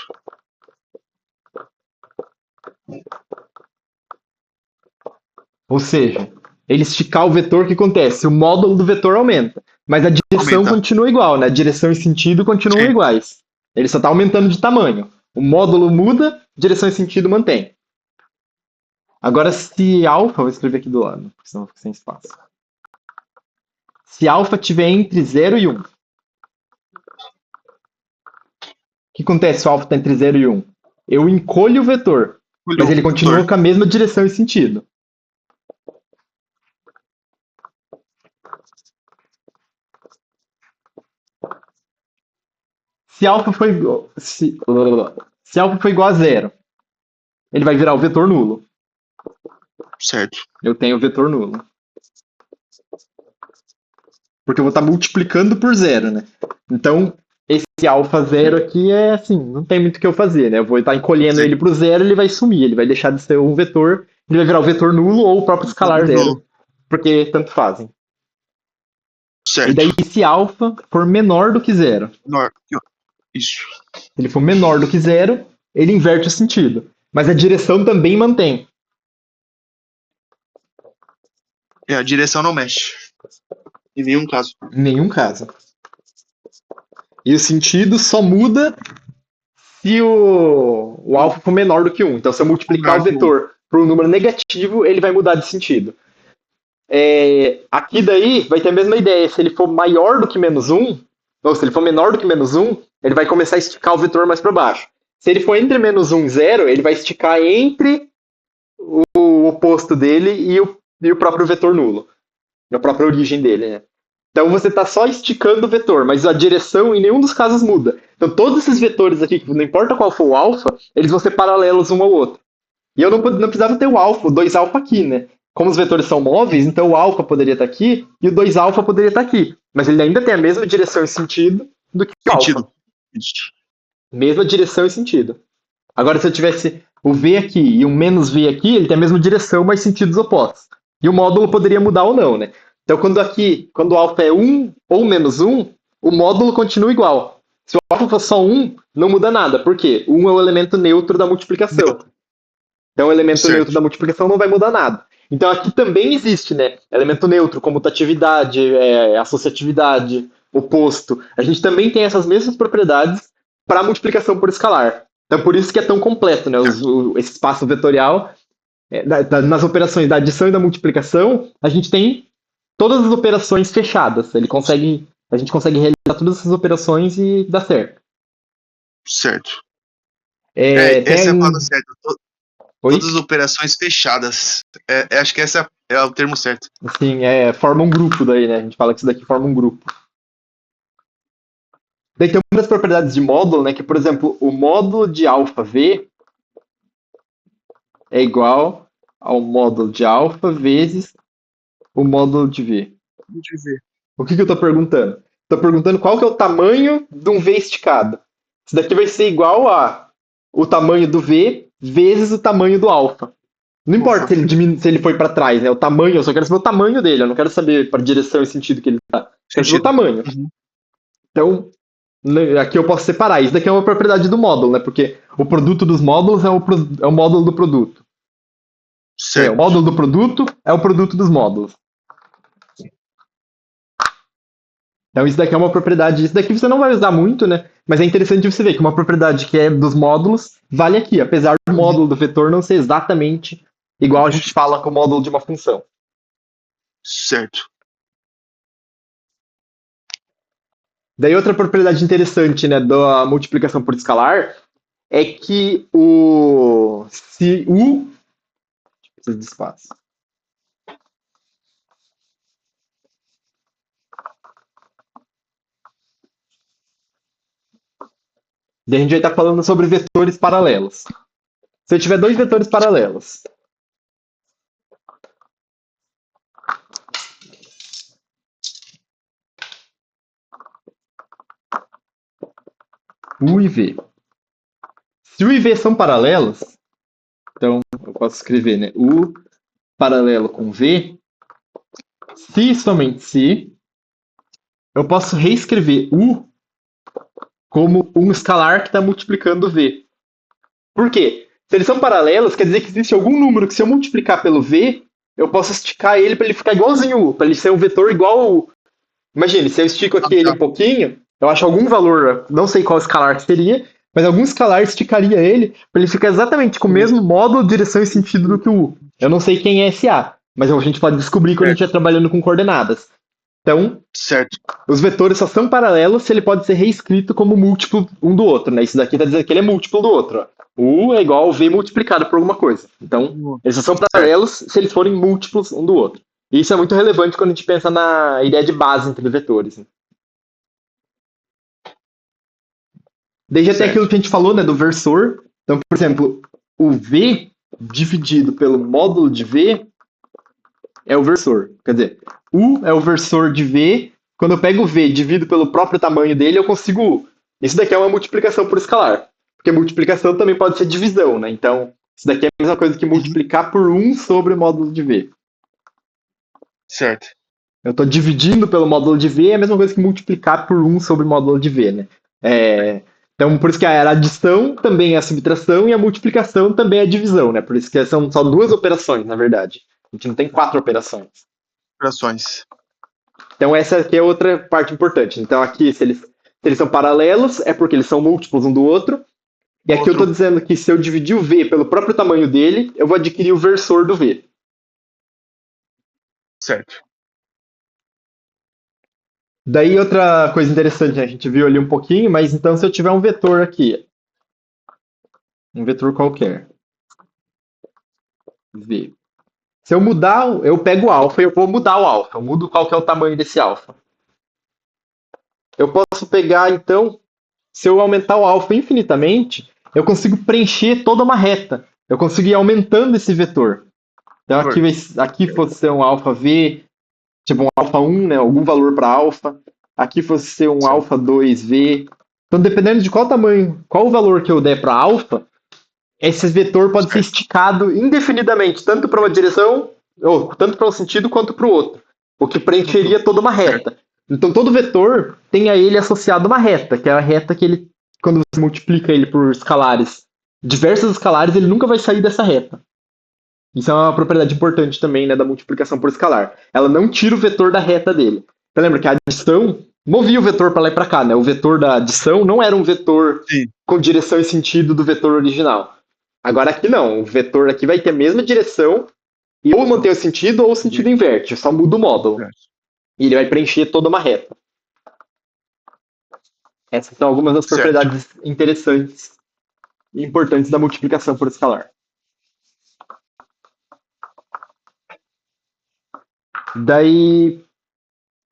Ou seja, ele esticar o vetor, o que acontece? O módulo do vetor aumenta, mas a direção Aumenta. continua igual, né? A direção e sentido continuam Sim. iguais. Ele só está aumentando de tamanho. O módulo muda, direção e sentido mantém. Agora, se alfa, vou escrever aqui do lado, porque senão fica sem espaço. Se alfa tiver entre 0 e 1, o que acontece se o alfa está entre 0 e 1? Eu encolho o vetor, mas Olhou ele o continua vetor. com a mesma direção e sentido. Se alfa foi igual a 0, ele vai virar o vetor nulo. Certo. Eu tenho o vetor nulo. Porque eu vou estar multiplicando por zero, né? Então, esse alfa zero aqui é assim, não tem muito o que eu fazer, né? Eu vou estar encolhendo Sim. ele pro zero, ele vai sumir, ele vai deixar de ser um vetor, ele vai virar o vetor nulo ou o próprio escalar zero, porque tanto fazem. Certo. E daí, se alfa for menor do que zero, Isso. se ele for menor do que zero, ele inverte o sentido. Mas a direção também mantém. A direção não mexe. Em nenhum caso. Em nenhum caso. E o sentido só muda se o alfa for menor do que 1. Então, se eu multiplicar o vetor por um número negativo, ele vai mudar de sentido. Aqui daí vai ter a mesma ideia. Se ele for maior do que menos 1, ou se ele for menor do que menos 1, ele vai começar a esticar o vetor mais para baixo. Se ele for entre menos 1 e 0, ele vai esticar entre o oposto dele e o próprio vetor nulo. A própria origem dele, né? Então você está só esticando o vetor, mas a direção em nenhum dos casos muda. Então todos esses vetores aqui, não importa qual for o alfa, eles vão ser paralelos um ao outro. E eu não precisava ter o alfa, o 2 alfa aqui, né? Como os vetores são móveis, então o alfa poderia estar aqui e o 2 alfa poderia estar aqui. Mas ele ainda tem a mesma direção e sentido do que o alfa. Mesma direção e sentido. Agora, se eu tivesse o V aqui e um menos V aqui, ele tem a mesma direção, mas sentidos opostos. E o módulo poderia mudar ou não, né? Então, quando o alfa é 1 ou menos 1, o módulo continua igual. Se o alfa for só 1, não muda nada. Por quê? 1 é o elemento neutro da multiplicação. Então, o elemento neutro da multiplicação não vai mudar nada. Então, aqui também existe, né? Elemento neutro, comutatividade, associatividade, oposto. A gente também tem essas mesmas propriedades para multiplicação por escalar. Então, por isso que é tão completo, né? Esse espaço vetorial, nas operações da adição e da multiplicação, a gente tem todas as operações fechadas. A gente consegue realizar todas essas operações e dá certo. Certo. Essa é a palavra certa. Todas as operações fechadas. Acho que esse é o termo certo. Sim, forma um grupo daí, né? A gente fala que isso daqui forma um grupo. Daí tem outras propriedades de módulo, né? Que, por exemplo, o módulo de alfa V é igual ao módulo de alfa vezes o módulo de V. O que eu estou perguntando? Estou perguntando qual que é o tamanho de um V esticado. Isso daqui vai ser igual a o tamanho do V vezes o tamanho do alfa. Não importa se ele foi para trás, né? O tamanho, eu só quero saber o tamanho dele. Eu não quero saber para direção e sentido que ele está. Eu quero saber o tamanho. Então, aqui eu posso separar. Isso daqui é uma propriedade do módulo, né? Porque o produto dos módulos é o módulo do produto. Certo. O módulo do produto é o produto dos módulos. Então isso daqui é uma propriedade. Isso daqui você não vai usar muito, né? Mas é interessante você ver que uma propriedade que é dos módulos vale aqui, apesar do módulo do vetor não ser exatamente igual a gente fala com o módulo de uma função. Certo. Daí outra propriedade interessante, né, da multiplicação por escalar é que se U preciso de espaço. Daí a gente vai estar falando sobre vetores paralelos. Se eu tiver dois vetores paralelos, U e V. Se U e V são paralelos, então eu posso escrever, né, U paralelo com V. Se e somente se, eu posso reescrever U como um escalar que está multiplicando V. Por quê? Se eles são paralelos, quer dizer que existe algum número que, se eu multiplicar pelo V, eu posso esticar ele para ele ficar igualzinho U, para ele ser um vetor igual ao U. Imagine, se eu estico aqui ele um pouquinho, eu acho algum valor, não sei qual escalar que seria, mas algum escalar esticaria ele para ele ficar exatamente com o mesmo módulo, direção e sentido do que o U. Eu não sei quem é esse A, mas a gente pode descobrir quando a gente estiver trabalhando com coordenadas. Então, os vetores só são paralelos se ele pode ser reescrito como múltiplo um do outro, né? Isso daqui está dizendo que ele é múltiplo do outro. Ó. U é igual ao V multiplicado por alguma coisa. Então, eles só são paralelos se eles forem múltiplos um do outro. E isso é muito relevante quando a gente pensa na ideia de base entre vetores. Né? Daí já tem aquilo que a gente falou, né, do versor. Então, por exemplo, o V dividido pelo módulo de V é o versor. Quer dizer, U é o versor de V. Quando eu pego o V e divido pelo próprio tamanho dele, eu consigo U. Isso daqui é uma multiplicação por escalar. Porque multiplicação também pode ser divisão, né? Então, isso daqui é a mesma coisa que multiplicar por 1 sobre o módulo de V. Certo. Eu estou dividindo pelo módulo de V, é a mesma coisa que multiplicar por 1 sobre o módulo de V, né? Então, por isso que a adição também é a subtração e a multiplicação também é a divisão, né? Por isso que são só 2 operações, na verdade. A gente não tem 4 operações. Operações. Então, essa aqui é outra parte importante. Então, aqui, se eles são paralelos, é porque eles são múltiplos um do outro. E aqui eu estou dizendo que se eu dividir o V pelo próprio tamanho dele, eu vou adquirir o versor do V. Certo. Daí outra coisa interessante, né? A gente viu ali um pouquinho, mas então se eu tiver um vetor aqui, um vetor qualquer, V. Se eu mudar, eu pego o alfa e eu vou mudar o alfa. Eu mudo qual que é o tamanho desse alfa. Eu posso pegar, então, se eu aumentar o alfa infinitamente, eu consigo preencher toda uma reta. Eu consigo ir aumentando esse vetor. Então aqui fosse ser um alfa V, tipo um alfa 1, né? Algum valor para alfa. Aqui fosse ser um alfa 2V. Então, dependendo de qual tamanho, qual o valor que eu der para alfa, esse vetor pode ser esticado indefinidamente, tanto para uma direção, ou tanto para um sentido quanto para o outro, o que preencheria toda uma reta. Então, todo vetor tem a ele associado uma reta, que é a reta que ele, quando você multiplica ele por escalares, diversos escalares, ele nunca vai sair dessa reta. Isso é uma propriedade importante também, né, da multiplicação por escalar. Ela não tira o vetor da reta dele. Você lembra que a adição movia o vetor para lá e para cá, né? O vetor da adição não era um vetor com direção e sentido do vetor original. Agora aqui não, o vetor aqui vai ter a mesma direção e ou mantém o sentido ou o sentido inverte, só muda o módulo. E ele vai preencher toda uma reta. Essas são algumas das propriedades interessantes e importantes da multiplicação por escalar. Daí,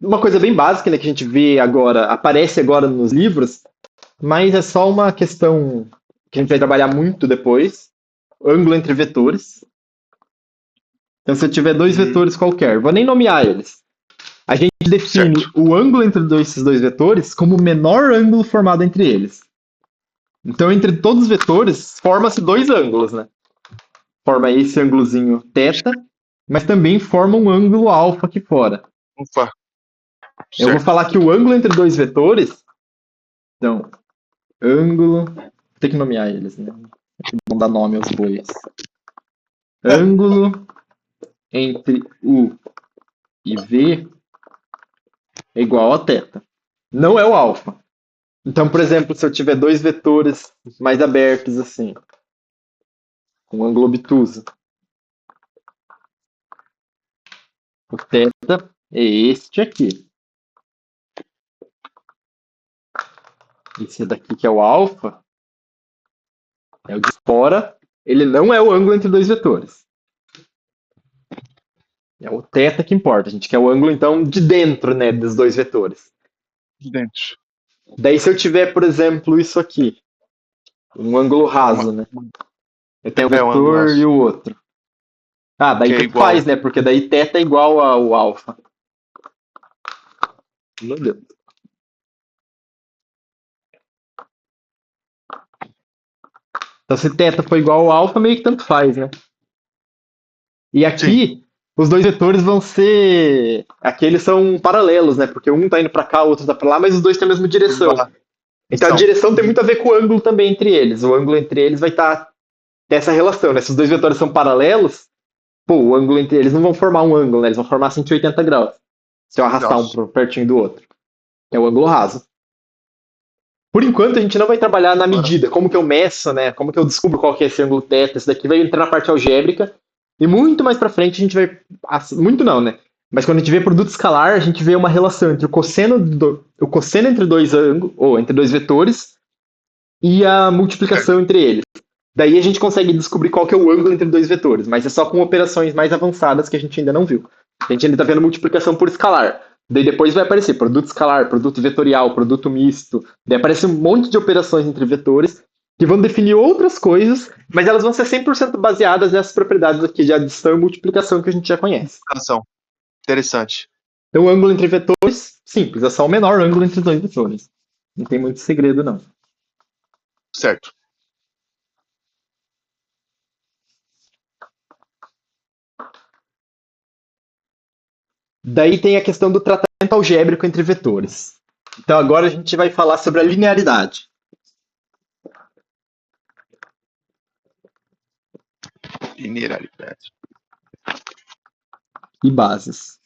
uma coisa bem básica, né, que a gente vê agora, aparece agora nos livros, mas é só uma questão que a gente vai trabalhar muito depois. Ângulo entre vetores. Então, se eu tiver dois vetores qualquer, vou nem nomear eles. A gente define o ângulo entre esses dois vetores como o menor ângulo formado entre eles. Então, entre todos os vetores, forma-se dois ângulos, né? Forma esse ângulozinho θ, mas também forma um ângulo alfa aqui fora. Opa. Eu vou falar que o ângulo entre dois vetores, então, ângulo, tem que nomear eles, né? Vamos dar nome aos bois. Ângulo entre U e V é igual a θ. Não é o alfa. Então, por exemplo, se eu tiver dois vetores mais abertos assim, com ângulo obtuso, o θ é este aqui. Esse daqui que é o alfa, é o de fora, ele não é o ângulo entre dois vetores. É o θ que importa. A gente quer o ângulo, então, de dentro, né, dos dois vetores. De dentro. Daí, se eu tiver, por exemplo, isso aqui, um ângulo raso, né? Eu tenho um vetor e o outro. Ah, daí que faz, né? Porque daí θ é igual ao alfa. Meu Deus. Então, se θ for igual ao alfa, meio que tanto faz, né? E aqui, os dois vetores vão ser... Aqui eles são paralelos, né? Porque um tá indo pra cá, o outro tá pra lá, mas os dois têm a mesma direção. Então, a direção tem muito a ver com o ângulo também entre eles. O ângulo entre eles vai ter essa relação, né? Se os dois vetores são paralelos, pô, o ângulo entre eles não vão formar um ângulo, né? Eles vão formar 180 graus. Se eu arrastar um pertinho do outro. É o ângulo raso. Por enquanto, a gente não vai trabalhar na medida. Como que eu meço, né? Como que eu descubro qual que é esse ângulo θ. Isso daqui vai entrar na parte algébrica. E muito mais pra frente a gente vai... Muito não, né? Mas quando a gente vê produto escalar, a gente vê uma relação entre o cosseno entre dois ângulos, ou entre dois vetores, e a multiplicação entre eles. Daí a gente consegue descobrir qual que é o ângulo entre dois vetores, mas é só com operações mais avançadas que a gente ainda não viu. A gente ainda está vendo multiplicação por escalar. Daí depois vai aparecer produto escalar, produto vetorial, produto misto. Daí aparece um monte de operações entre vetores que vão definir outras coisas, mas elas vão ser 100% baseadas nessas propriedades aqui de adição e multiplicação que a gente já conhece. Canção. Interessante. Então, o ângulo entre vetores, simples, é só o menor ângulo entre os dois vetores. Não tem muito segredo, não. Certo. Daí tem a questão do tratamento algébrico entre vetores. Então, agora a gente vai falar sobre a linearidade. Linearidade. E bases.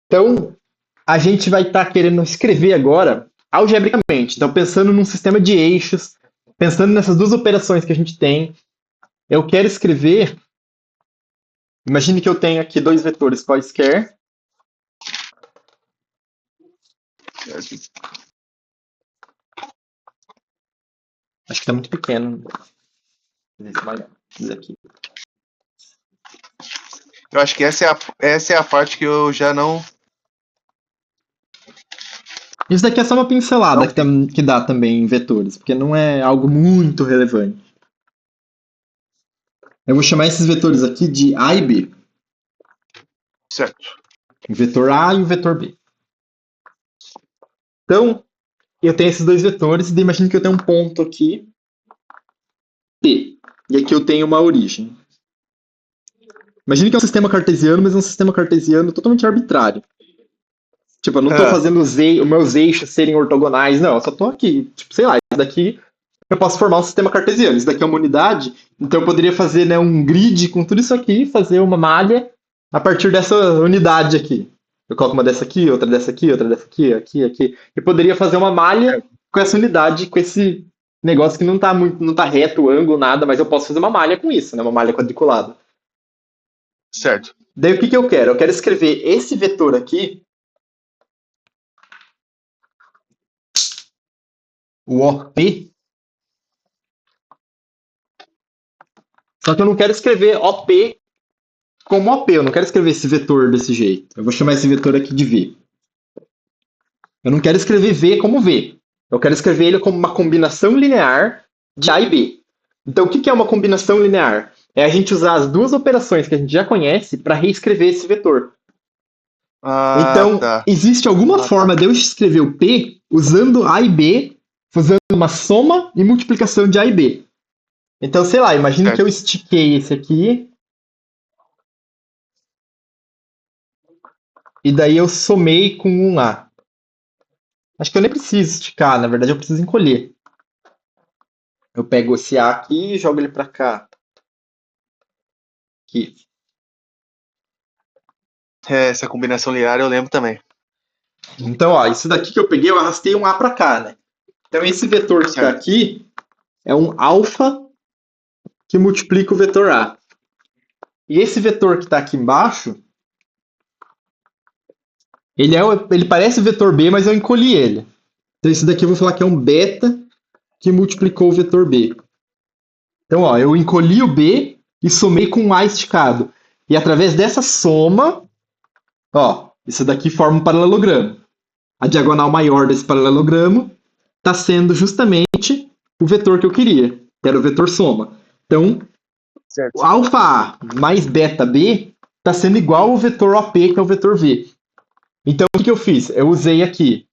Então, a gente vai estar querendo escrever agora algebricamente. Então, pensando num sistema de eixos, pensando nessas duas operações que a gente tem, eu quero escrever. Imagine que eu tenho aqui dois vetores quaisquer. Acho que está muito pequeno. Esse aqui. Eu acho que essa é a parte que eu já não. Isso daqui é só uma pincelada que dá também em vetores, porque não é algo muito relevante. Eu vou chamar esses vetores aqui de A e B. Certo. O vetor A e o vetor B. Então, eu tenho esses dois vetores, e imagine que eu tenho um ponto aqui, P. E aqui eu tenho uma origem. Imagine que é um sistema cartesiano, mas é um sistema cartesiano totalmente arbitrário. Tipo, eu não estou fazendo os meus eixos serem ortogonais, não. Eu só estou aqui. Tipo, sei lá, isso daqui eu posso formar um sistema cartesiano. Isso daqui é uma unidade, então eu poderia fazer, né, um grid com tudo isso aqui, fazer uma malha a partir dessa unidade aqui. Eu coloco uma dessa aqui, outra dessa aqui, outra dessa aqui, aqui. Eu poderia fazer uma malha com essa unidade, com esse negócio que não tá reto, o ângulo, nada, mas eu posso fazer uma malha com isso, né? Uma malha quadriculada. Certo. Daí o que eu quero? Eu quero escrever esse vetor aqui, o OP, só que eu não quero escrever OP como OP, eu não quero escrever esse vetor desse jeito. Eu vou chamar esse vetor aqui de V. Eu não quero escrever V como V. Eu quero escrever ele como uma combinação linear de A e B. Então, o que é uma combinação linear? É a gente usar as duas operações que a gente já conhece para reescrever esse vetor. Então, existe alguma forma de eu escrever o P usando A e B, usando uma soma e multiplicação de A e B. Então, sei lá, imagine que eu estiquei esse aqui. E daí eu somei com um A. Acho que eu nem preciso esticar, na verdade eu preciso encolher. Eu pego esse A aqui e jogo ele para cá. Aqui. Essa combinação linear eu lembro também. Então, ó, isso daqui que eu peguei, eu arrastei um A para cá, né? Então esse vetor que está aqui é um alfa que multiplica o vetor A. E esse vetor que está aqui embaixo, ele parece o vetor B, mas eu encolhi ele. Então esse daqui eu vou falar que é um beta que multiplicou o vetor B. Então, ó, eu encolhi o B e somei com um A esticado. E através dessa soma, ó, isso daqui forma um paralelogramo. A diagonal maior desse paralelogramo está sendo justamente o vetor que eu queria, que era o vetor soma. Então, o alfa A mais beta B está sendo igual ao vetor OP, que é o vetor V. Então, o que eu fiz? Eu usei aqui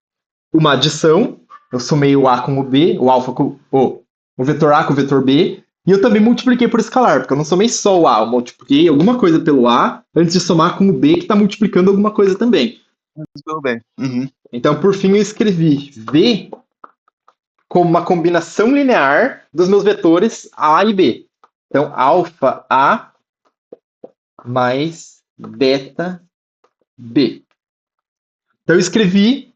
uma adição, eu somei o A com o B, o alfa com o vetor A com o vetor B, e eu também multipliquei por escalar, porque eu não somei só o A, eu multipliquei alguma coisa pelo A antes de somar com o B, que está multiplicando alguma coisa também. Tudo bem. Uhum. Então, por fim, eu escrevi V como uma combinação linear dos meus vetores A e B. Então, alfa A mais beta B. Então, eu escrevi,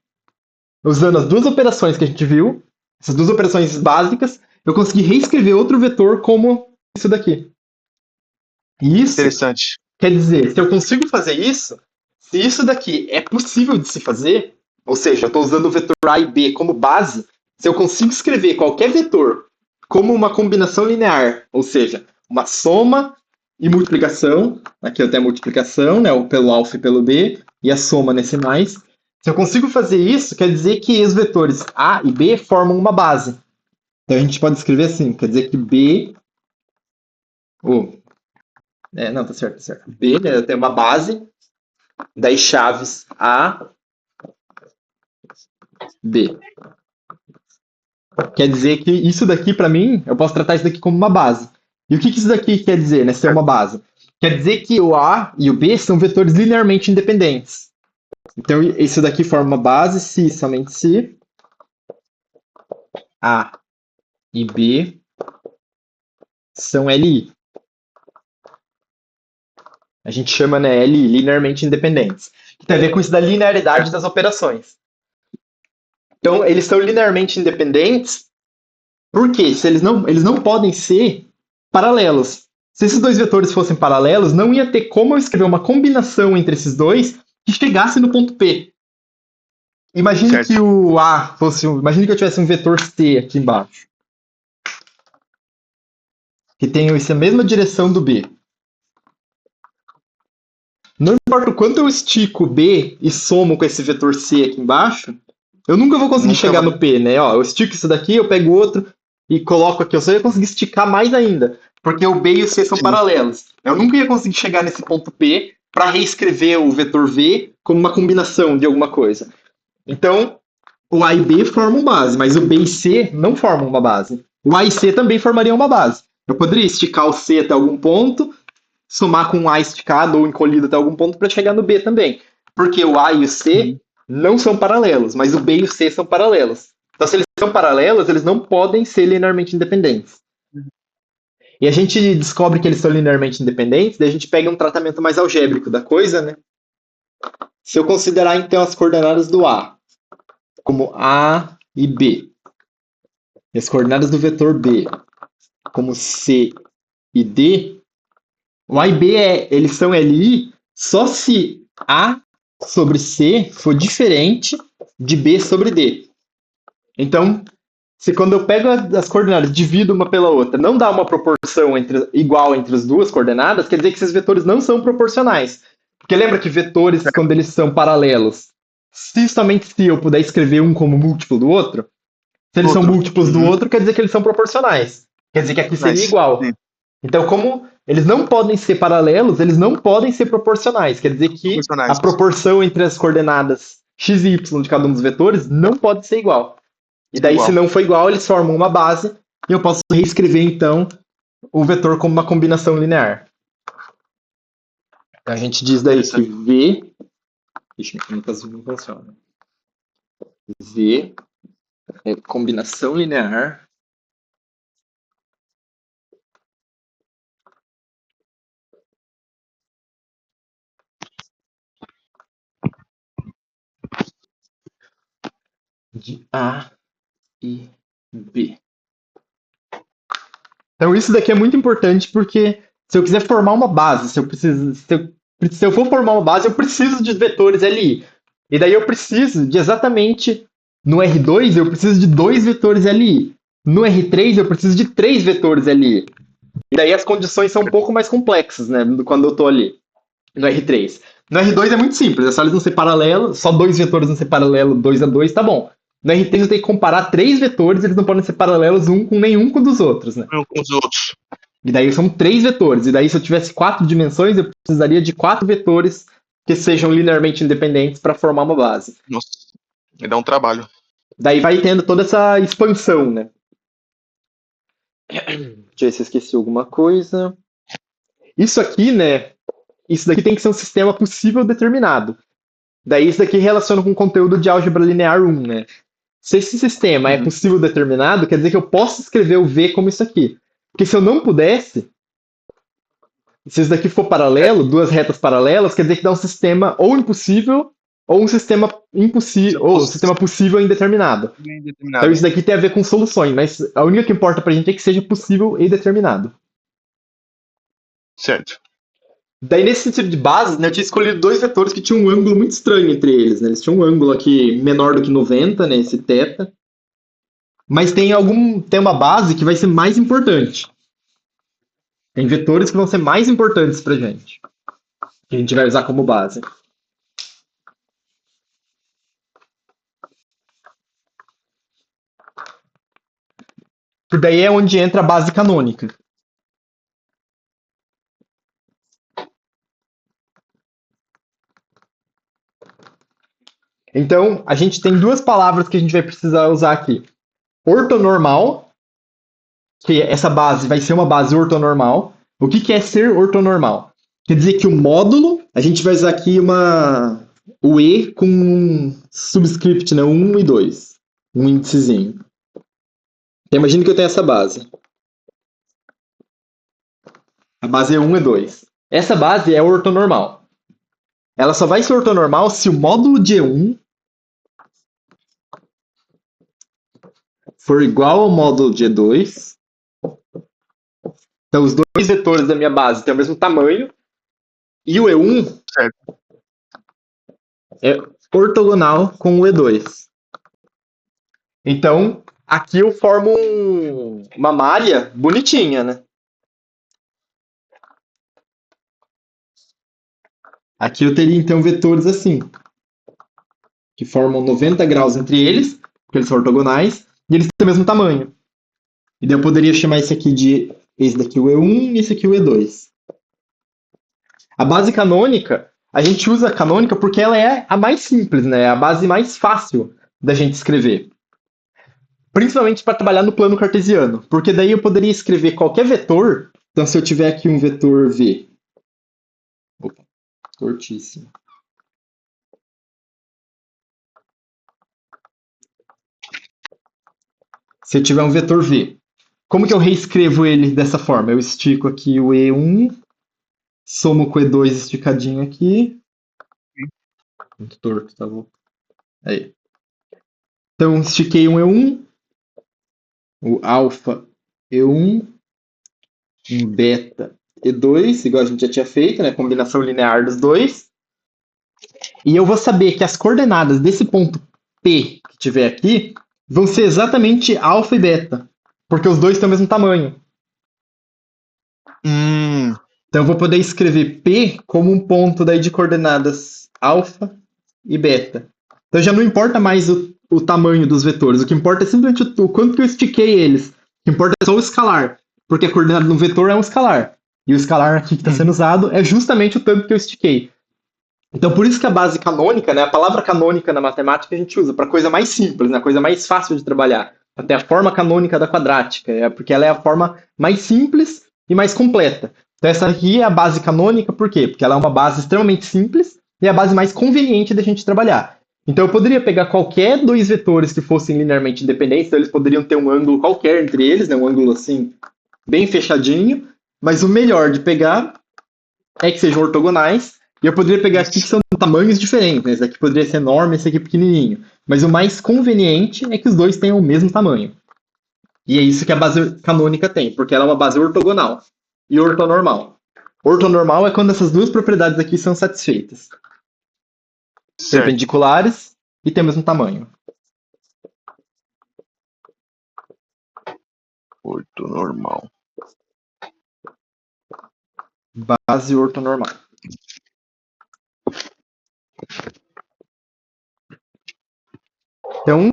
usando as duas operações que a gente viu, essas duas operações básicas, eu consegui reescrever outro vetor como isso daqui. E isso Interessante. Quer dizer, se eu consigo fazer isso, se isso daqui é possível de se fazer, ou seja, eu estou usando o vetor A e B como base, se eu consigo escrever qualquer vetor como uma combinação linear, ou seja, uma soma e multiplicação, aqui eu tenho a multiplicação, né, pelo alfa e pelo B, e a soma nesse mais. Se eu consigo fazer isso, quer dizer que os vetores A e B formam uma base. Então a gente pode escrever assim, quer dizer que B. Não, tá certo, tá certo. B, né, tem uma base, daí chaves A, B. Quer dizer que isso daqui, para mim, eu posso tratar isso daqui como uma base. E o que isso daqui quer dizer, né, ser uma base? Quer dizer que o A e o B são vetores linearmente independentes. Então, isso daqui forma uma base se, somente se A e B são LI. A gente chama, né, LI, linearmente independentes. Que tem a ver com isso da linearidade das operações. Então, eles são linearmente independentes porque se eles não podem ser paralelos. Se esses dois vetores fossem paralelos, não ia ter como eu escrever uma combinação entre esses dois que chegasse no ponto P. Imagine que o A fosse. Imagine que eu tivesse um vetor C aqui embaixo. Que tem essa mesma direção do B. Não importa o quanto eu estico o B e somo com esse vetor C aqui embaixo, eu nunca vou conseguir chegar no P, né? Ó, eu estico isso daqui, eu pego outro e coloco aqui. Eu só ia conseguir esticar mais ainda, porque o B e o C são paralelos. Eu nunca ia conseguir chegar nesse ponto P para reescrever o vetor V como uma combinação de alguma coisa. Então, o A e B formam base, mas o B e C não formam uma base. O A e C também formariam uma base. Eu poderia esticar o C até algum ponto, somar com um A esticado ou encolhido até algum ponto para chegar no B também. Porque o A e o C não são paralelos, mas o B e o C são paralelos. Então, se eles são paralelos, eles não podem ser linearmente independentes. E a gente descobre que eles são linearmente independentes, daí a gente pega um tratamento mais algébrico da coisa, né? Se eu considerar, então, as coordenadas do A como A e B, e as coordenadas do vetor B como C e D, o A e B eles são LI só se A sobre C for diferente de B sobre D. Então, se quando eu pego as coordenadas, divido uma pela outra, não dá uma proporção igual entre as duas coordenadas, quer dizer que esses vetores não são proporcionais. Porque lembra que vetores, quando eles são paralelos, se somente se eu puder escrever um como múltiplo do outro, se eles são múltiplos do outro, quer dizer que eles são proporcionais. Quer dizer que aqui seria igual. Então, como eles não podem ser paralelos, eles não podem ser proporcionais. Quer dizer que a proporção entre as coordenadas x e y de cada um dos vetores não pode ser igual. E daí, se não for igual, eles formam uma base e eu posso reescrever, então, o vetor como uma combinação linear. Então, a gente diz daí que V... Ixi, meu azul não funciona. V é combinação linear de A e B. Então isso daqui é muito importante porque se eu quiser formar uma base, se eu for formar uma base, eu preciso de vetores LI. E daí eu preciso de exatamente, no R2 eu preciso de 2 vetores LI. No R3 eu preciso de 3 vetores LI. E daí as condições são um pouco mais complexas, né, quando eu estou ali, no R3. No R2 é muito simples, é só eles não ser paralelos, só 2 vetores não ser paralelo 2 a 2, tá bom. No R3 eu tenho que comparar 3 vetores, eles não podem ser paralelos um com nenhum com dos outros, né? Um com os outros. E daí são 3 vetores. E daí, se eu tivesse 4 dimensões, eu precisaria de 4 vetores que sejam linearmente independentes para formar uma base. Nossa, me dá um trabalho. Daí vai tendo toda essa expansão, né? Deixa eu ver se eu esqueci alguma coisa. Isso aqui, né? Isso daqui tem que ser um sistema possível determinado. Daí isso daqui relaciona com o conteúdo de álgebra linear 1, né? Se esse sistema é possível determinado, quer dizer que eu posso escrever o V como isso aqui. Porque se eu não pudesse, se isso daqui for paralelo, duas retas paralelas, quer dizer que dá um sistema ou impossível ou um sistema impossível, ou um sistema possível indeterminado. Então isso daqui tem a ver com soluções, mas a única que importa pra gente é que seja possível e determinado. Certo. Daí, nesse sentido de base, né, eu tinha escolhido 2 vetores que tinham um ângulo muito estranho entre eles. Né? Eles tinham um ângulo aqui menor do que 90, né, esse θ. Mas tem uma base que vai ser mais importante. Tem vetores que vão ser mais importantes pra gente. Que a gente vai usar como base. Porque daí é onde entra a base canônica. Então, a gente tem duas palavras que a gente vai precisar usar aqui. Ortonormal, que essa base vai ser uma base ortonormal. O que é ser ortonormal? Quer dizer que o módulo, a gente vai usar aqui o E com um subscript, né? 1 e 2. Um índicezinho. Então, imagina que eu tenho essa base. A base é 1 e 2. Essa base é ortonormal. Ela só vai ser ortonormal se o módulo de E1 for igual ao módulo de E2. Então, os dois vetores da minha base têm o mesmo tamanho. E o E1 Certo. é ortogonal com o E2. Então, aqui eu formo uma malha bonitinha, né? Aqui eu teria, então, vetores assim, que formam 90 graus entre eles, porque eles são ortogonais, e eles têm o mesmo tamanho. E daí eu poderia chamar esse aqui de, esse daqui o E1 e esse aqui o E2. A base canônica, a gente usa a canônica porque ela é a mais simples, né? É a base mais fácil da gente escrever. Principalmente para trabalhar no plano cartesiano, porque daí eu poderia escrever qualquer vetor. Então, se eu tiver aqui um vetor V. Opa, tortíssimo. Se eu tiver um vetor V, como que eu reescrevo ele dessa forma? Eu estico aqui o E1, somo com o E2 esticadinho aqui. Muito torto, tá bom? Aí. Então, estiquei um E1, o alfa E1, um beta E2, igual a gente já tinha feito, né? Combinação linear dos dois. E eu vou saber que as coordenadas desse ponto P que tiver aqui vão ser exatamente alfa e beta, porque os dois têm o mesmo tamanho. Então eu vou poder escrever P como um ponto daí de coordenadas alfa e beta. Então já não importa mais o tamanho dos vetores, o que importa é simplesmente o quanto que eu estiquei eles. O que importa é só o escalar, porque a coordenada de um vetor é um escalar. E o escalar aqui que está sendo usado é justamente o tanto que eu estiquei. Então, por isso que a base canônica, né, a palavra canônica na matemática a gente usa para coisa mais simples, né, coisa mais fácil de trabalhar. Até a forma canônica da quadrática, porque ela é a forma mais simples e mais completa. Então, essa aqui é a base canônica, por quê? Porque ela é uma base extremamente simples e é a base mais conveniente da gente trabalhar. Então, eu poderia pegar qualquer dois vetores que fossem linearmente independentes, então eles poderiam ter um ângulo qualquer entre eles, né, um ângulo assim, bem fechadinho, mas o melhor de pegar é que sejam ortogonais. E eu poderia pegar aqui que são tamanhos diferentes, né? Esse aqui poderia ser enorme, esse aqui pequenininho. Mas o mais conveniente é que os dois tenham o mesmo tamanho. E é isso que a base canônica tem, porque ela é uma base ortogonal e ortonormal. Ortonormal é quando essas duas propriedades aqui são satisfeitas. Certo. Perpendiculares e têm o mesmo tamanho. Ortonormal. Base ortonormal. Então,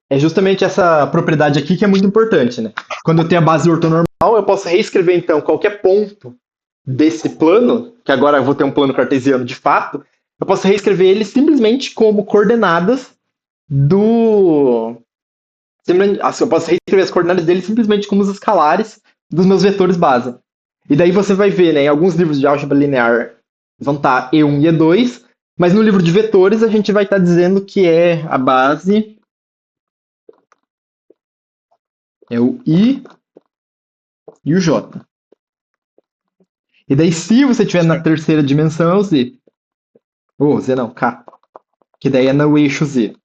é justamente essa propriedade aqui que é muito importante, né? Quando eu tenho a base ortonormal, eu posso reescrever, então, qualquer ponto desse plano, que agora eu vou ter um plano cartesiano de fato, eu posso reescrever ele simplesmente como coordenadas do... Eu posso reescrever as coordenadas dele simplesmente como os escalares dos meus vetores base. E daí você vai ver, né, em alguns livros de álgebra linear vão estar E1 e E2, mas no livro de vetores a gente vai estar dizendo que é a base é o I e o J. E daí, se você estiver na terceira dimensão, é o Z. Ou Z não, K. Que daí é no eixo Z.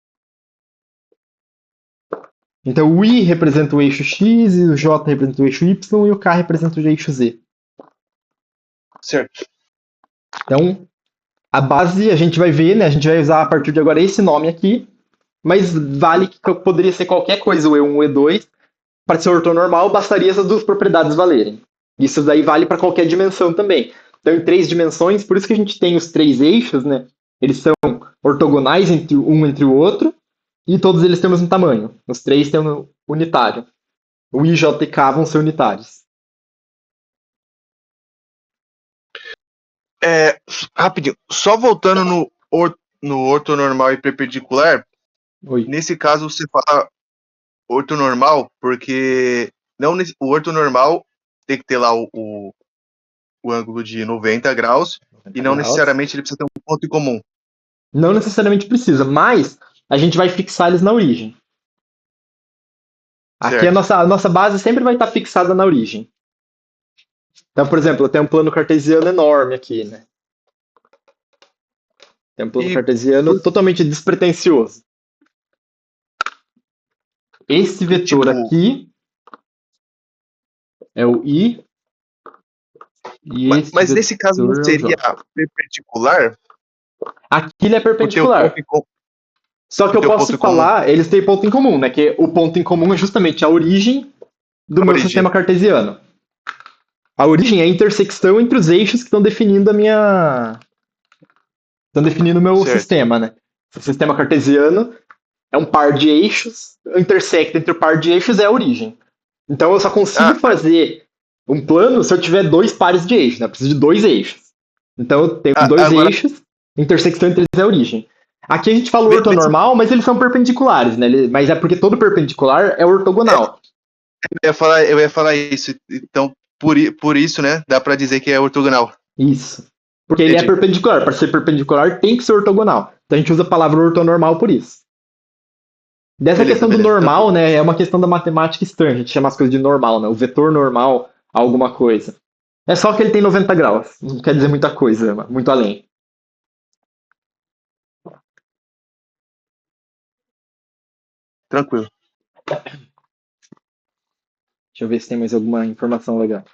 Então, o I representa o eixo X, e o J representa o eixo Y, e o K representa o eixo Z. Certo. Então, a base a gente vai ver, né? A gente vai usar a partir de agora esse nome aqui, mas vale que poderia ser qualquer coisa, o E1 ou o E2. Para ser ortonormal, bastaria essas duas propriedades valerem. Isso daí vale para qualquer dimensão também. Então, em três dimensões, por isso que a gente tem os três eixos, né? Eles são ortogonais um entre o outro, e todos eles têm o mesmo tamanho. Os três têm um unitário. o I, J e K vão ser unitários. Rapidinho, só voltando no ortonormal e perpendicular, Oi. nesse caso você fala ortonormal porque o ortonormal tem que ter lá o ângulo de 90 graus e não Graus. necessariamente ele precisa ter um ponto em comum. Não necessariamente precisa, mas a gente vai fixar eles na origem. Aqui Certo. a nossa base sempre vai estar fixada na origem. Então, por exemplo, eu tenho um plano cartesiano enorme aqui, né? Tem um plano E, cartesiano totalmente despretensioso. Esse e vetor tipo, aqui é o I e este mas nesse caso não vetor é o seria J. perpendicular Aqui ele é por ter o ponto perpendicular. em comum, Só que por eu ter o posso ponto em comum, falar, eles têm ponto em comum, né? Que o ponto em comum é justamente a origem do a meu origem. sistema cartesiano. A origem é a intersecção entre os eixos que estão definindo a minha. Estão definindo o meu Certo. sistema, né? O sistema cartesiano é um par de eixos, o intersecto entre o par de eixos é a origem. Então eu só consigo Ah, fazer um plano se eu tiver dois pares de eixos, né? Eu preciso de dois eixos. Então eu tenho dois agora, eixos, a intersecção entre eles é a origem. Aqui a gente fala nesse, ortonormal, mas eles são perpendiculares, né? Mas é porque todo perpendicular é ortogonal. eu ia falar isso. Então, por isso, né, dá pra dizer que é ortogonal. Isso. Porque ele é Entendi. perpendicular. Para ser perpendicular, tem que ser ortogonal. Então a gente usa a palavra ortonormal por isso. Dessa Beleza, questão do beleza, tranquilo. normal, né, é uma questão da matemática estranha. A gente chama as coisas de normal, né? O vetor normal a alguma coisa. É só que ele tem 90 graus. Não quer dizer muita coisa, muito além. Tranquilo. Deixa eu ver se tem mais alguma informação legal.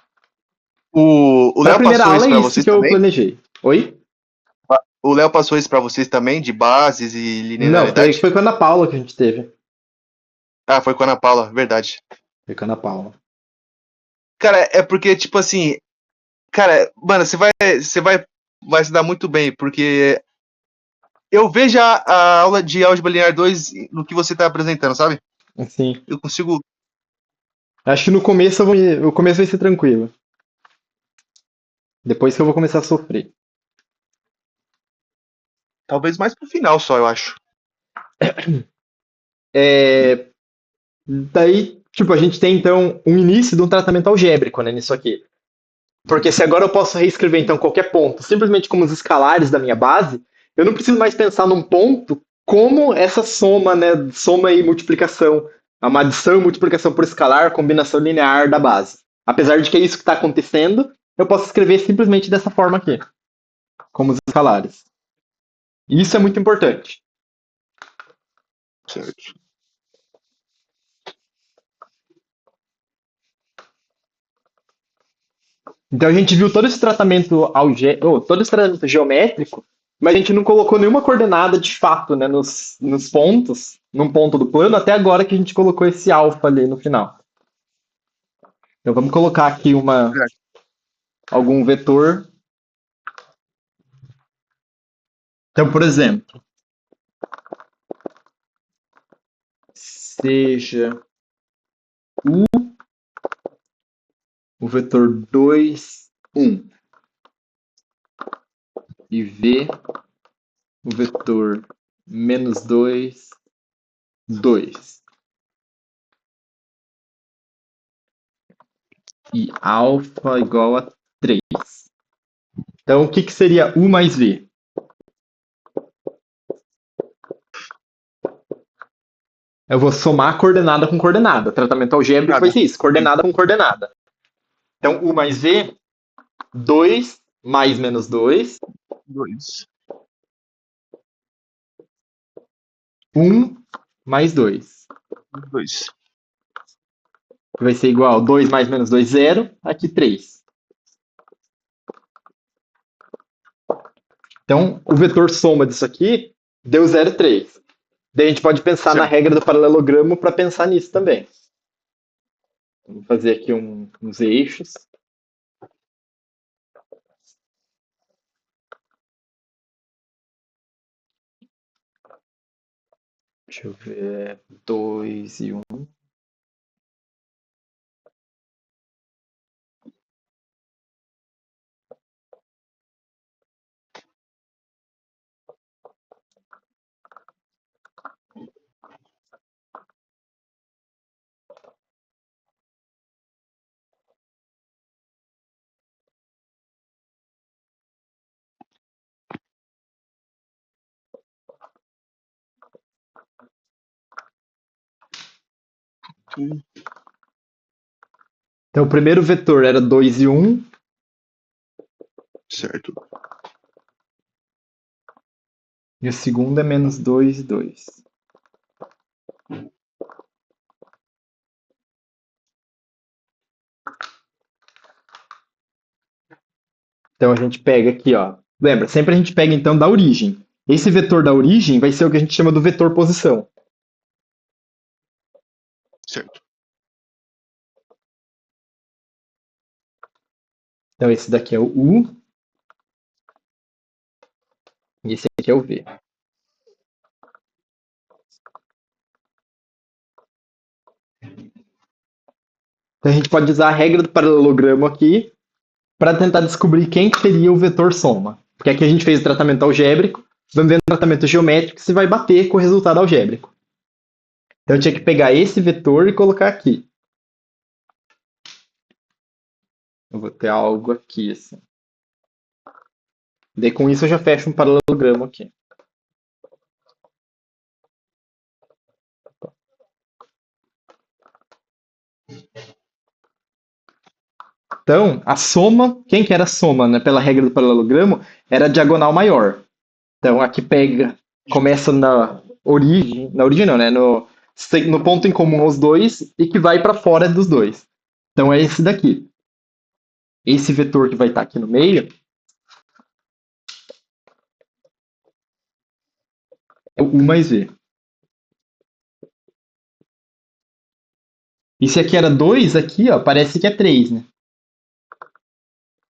O Para a Léo primeira passou aula isso é pra isso vocês que eu também? planejei. Oi? O Léo passou isso pra vocês também, de bases e Não, linearidade? foi com a Ana Paula que a gente teve. Ah, foi com a Ana Paula, verdade. Foi com a Ana Paula. Cara, é porque, tipo assim, cara, mano, vai se dar muito bem, porque eu vejo a aula de álgebra linear 2 no que você tá apresentando, sabe? Assim, Eu consigo, acho que no começo o começo vai ser tranquilo. Depois que eu vou começar a sofrer. talvez mais pro final só, eu acho. É, daí, tipo, a gente tem então um início de um tratamento algébrico, né, nisso aqui. Porque se agora eu posso reescrever então qualquer ponto simplesmente como os escalares da minha base, eu não preciso mais pensar num ponto como essa soma, né, soma e multiplicação, uma adição e multiplicação por escalar, combinação linear da base. Apesar de que é isso que está acontecendo, eu posso escrever simplesmente dessa forma aqui, como os escalares. E isso é muito importante. Certo. Então a gente viu todo esse tratamento todo esse tratamento geométrico, mas a gente não colocou nenhuma coordenada de fato, né, nos pontos, num ponto do plano, até agora que a gente colocou esse alfa ali no final. Então vamos colocar aqui algum vetor. Então, por exemplo, seja o vetor 2 1 e V o vetor -2 2 e alfa igual a 3. Então, o que, que seria U mais V? Eu vou somar coordenada com coordenada. Tratamento algébrico vai Nada. ser isso, Sim. coordenada com coordenada. Então, U mais V, 2 mais -2, Dois. 1 mais 2. Dois. Vai ser igual a 2 mais -2, 0. Aqui, 3. Então, o vetor soma disso aqui deu 0,3. Daí a gente pode pensar na Certo. regra do paralelogramo para pensar nisso também. Vamos fazer aqui uns eixos. Deixa eu ver. 2 e 1. Então o primeiro vetor era 2 e 1. Certo. E o segundo é menos 2 e 2. Então a gente pega aqui, ó. Lembra, sempre a gente pega então da origem. Esse vetor da origem vai ser o que a gente chama do vetor posição. Certo. Então esse daqui é o U. E esse aqui é o V. Então a gente pode usar a regra do paralelogramo aqui para tentar descobrir quem que seria o vetor soma. Porque aqui a gente fez o tratamento algébrico, vamos ver no tratamento geométrico se vai bater com o resultado algébrico. Então eu tinha que pegar esse vetor e colocar aqui. Eu vou ter algo aqui, assim. Daí com isso eu já fecho um paralelogramo aqui. Então, a soma, quem que era a soma, né, pela regra do paralelogramo, era a diagonal maior. Então, aqui pega, começa na origem não, né, no ponto em comum aos dois e que vai para fora dos dois. Então, é esse daqui. Esse vetor que vai estar aqui no meio é o U mais V. E se aqui era 2, aqui, ó, parece que é 3, né?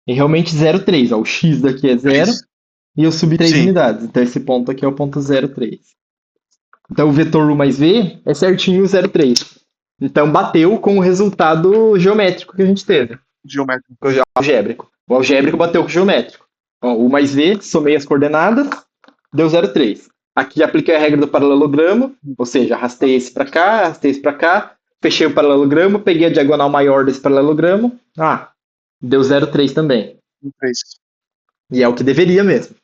E realmente 0,3. Ó, o x daqui é 0 e eu subi 3 Sim. unidades. Então esse ponto aqui é o ponto 0,3. Então o vetor U mais V é certinho 0,3. Então bateu com o resultado geométrico que a gente teve. Geométrico. O algébrico. O algébrico bateu com o geométrico. Ó, U mais V, somei as coordenadas, deu 0,3. Aqui apliquei a regra do paralelogramo, ou seja, arrastei esse para cá, arrastei esse para cá, fechei o paralelogramo, peguei a diagonal maior desse paralelogramo. Ah, deu 0,3 também. 3. E é o que deveria mesmo.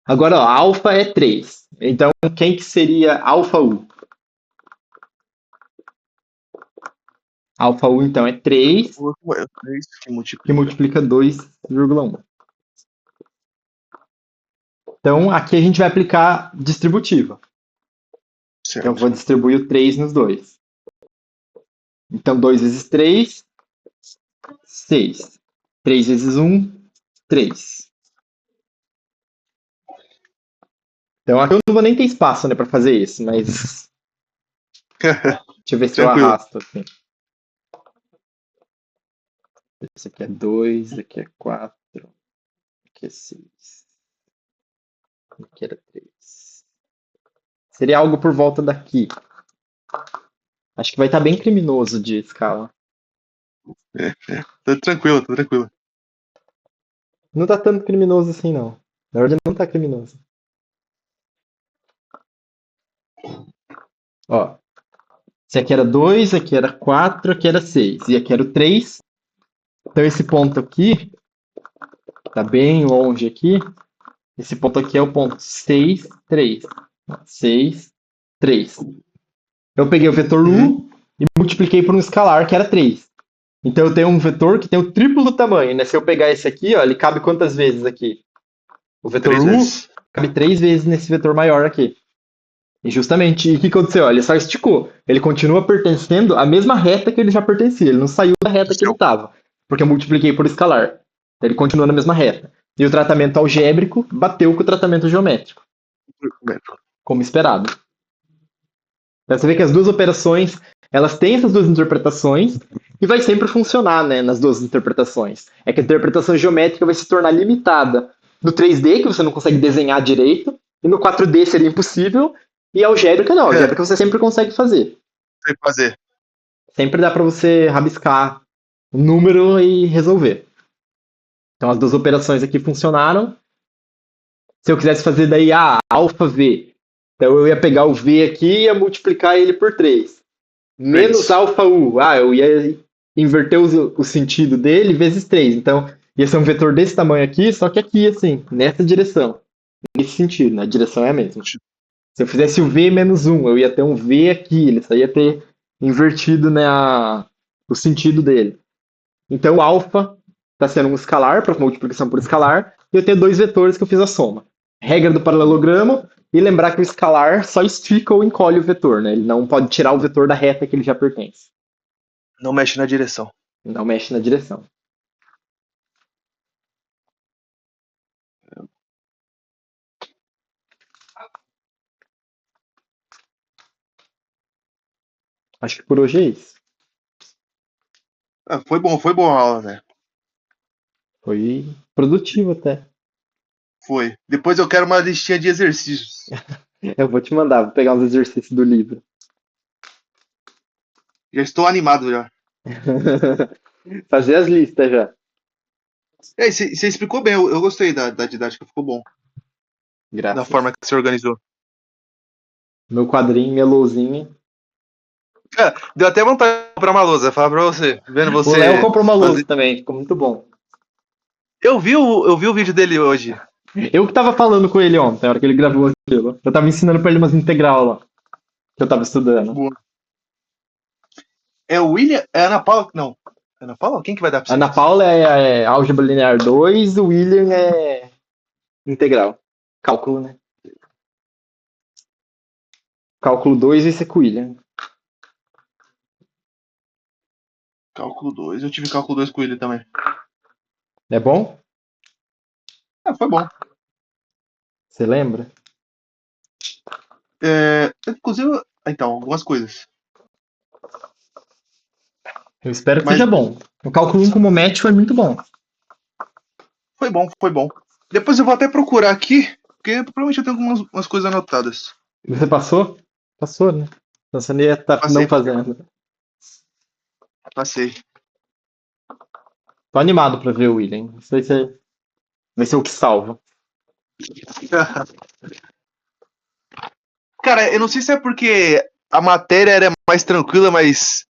Agora, ó, alfa é 3. Então, quem que seria alfa U? Alfa U, então, é 3, 3 que que multiplica. multiplica 2,1. Então, aqui a gente vai aplicar distributiva. Certo. Então, eu vou distribuir o 3 nos dois. Então, 2 vezes 3, 6. 3 vezes 1, 3. Então, aqui eu não vou nem ter espaço, né, para fazer isso, mas deixa eu ver se eu Tranquilo. arrasto assim. Esse aqui é 2, aqui é 4, aqui é 6. Aqui era 3. Seria algo por volta daqui. Acho que vai estar bem criminoso de escala. Tá tranquilo, tá tranquilo. Não tá tanto criminoso assim, não. Na verdade, não tá criminoso. Ó, esse aqui era 2, aqui era 4, aqui era 6. E aqui era o 3. Então, esse ponto aqui, tá bem longe aqui. Esse ponto aqui é o ponto 6, 3. 6, 3. Eu peguei o vetor U e multipliquei por um escalar que era 3. Então eu tenho um vetor que tem o triplo do tamanho, né? Se eu pegar esse aqui, ó, ele cabe quantas vezes aqui? O vetor 3 U vezes. cabe 3 vezes nesse vetor maior aqui. E justamente, e o que aconteceu? Ó, ele só esticou. Ele continua pertencendo à mesma reta que ele já pertencia. Ele não saiu da reta que ele estava, porque eu multipliquei por escalar. Então, ele continua na mesma reta. E o tratamento algébrico bateu com o tratamento geométrico, como esperado. Então, você vê que as duas operações, elas têm essas duas interpretações e vai sempre funcionar, né, nas duas interpretações. É que a interpretação geométrica vai se tornar limitada no 3D, que você não consegue desenhar direito, e no 4D seria impossível, e a algébrica não. A algébrica você sempre consegue fazer. Tem que fazer. Sempre dá para você rabiscar o número e resolver. Então as duas operações aqui funcionaram. Se eu quisesse fazer daí alfa V, então eu ia pegar o V aqui e ia multiplicar ele por 3. Menos alfa U. Eu ia inverter o sentido dele vezes 3. Então ia ser um vetor desse tamanho aqui, só que aqui, assim, nessa direção. Nesse sentido, né? A direção é a mesma. Se eu fizesse o V menos 1, eu ia ter um V aqui, ele só ia ter invertido, né, o sentido dele. Então, o alfa está sendo um escalar, para multiplicação por escalar, e eu tenho dois vetores que eu fiz a soma. Regra do paralelogramo, e lembrar que o escalar só estica ou encolhe o vetor, né? Ele não pode tirar o vetor da reta que ele já pertence. Não mexe na direção. Não mexe na direção. Acho que por hoje é isso. Ah, foi boa a aula, né? Foi produtivo até. Foi. Depois eu quero uma listinha de exercícios. Eu vou te mandar, vou pegar os exercícios do livro. Já estou animado já. Fazer as listas já. Você explicou bem, eu gostei da didática, ficou bom. Da Graças. forma que você organizou. Meu quadrinho, minha lousinha. Cara, deu até vontade de comprar uma lousa, falar pra você. Vendo O Léo você comprou uma lousa fazer. também, ficou muito bom. Eu vi o vídeo dele hoje. Eu que tava falando com ele ontem, na hora que ele gravou aquilo. Eu tava ensinando pra ele umas integral lá, que eu tava estudando. Boa. É o William? É a Ana Paula? Não. Ana Paula? Quem que vai dar pra A Ana vocês? Paula é álgebra linear 2, o William é integral. Cálculo, né? Cálculo 2 e com o William. Cálculo 2. Eu tive cálculo 2 com ele também. É bom? Foi bom. Você lembra? Inclusive, então, algumas coisas. Eu espero que Mas seja bom. O cálculo 1 como match foi muito bom. foi bom, foi bom. Depois eu vou até procurar aqui, porque provavelmente eu tenho algumas umas coisas anotadas. Você passou? Passou, né? Então você não ia estar Passei, não fazendo. passei. Tô animado pra ver o William. Isso vai ser o que salva. Cara, eu não sei se é porque a matéria era mais tranquila, mas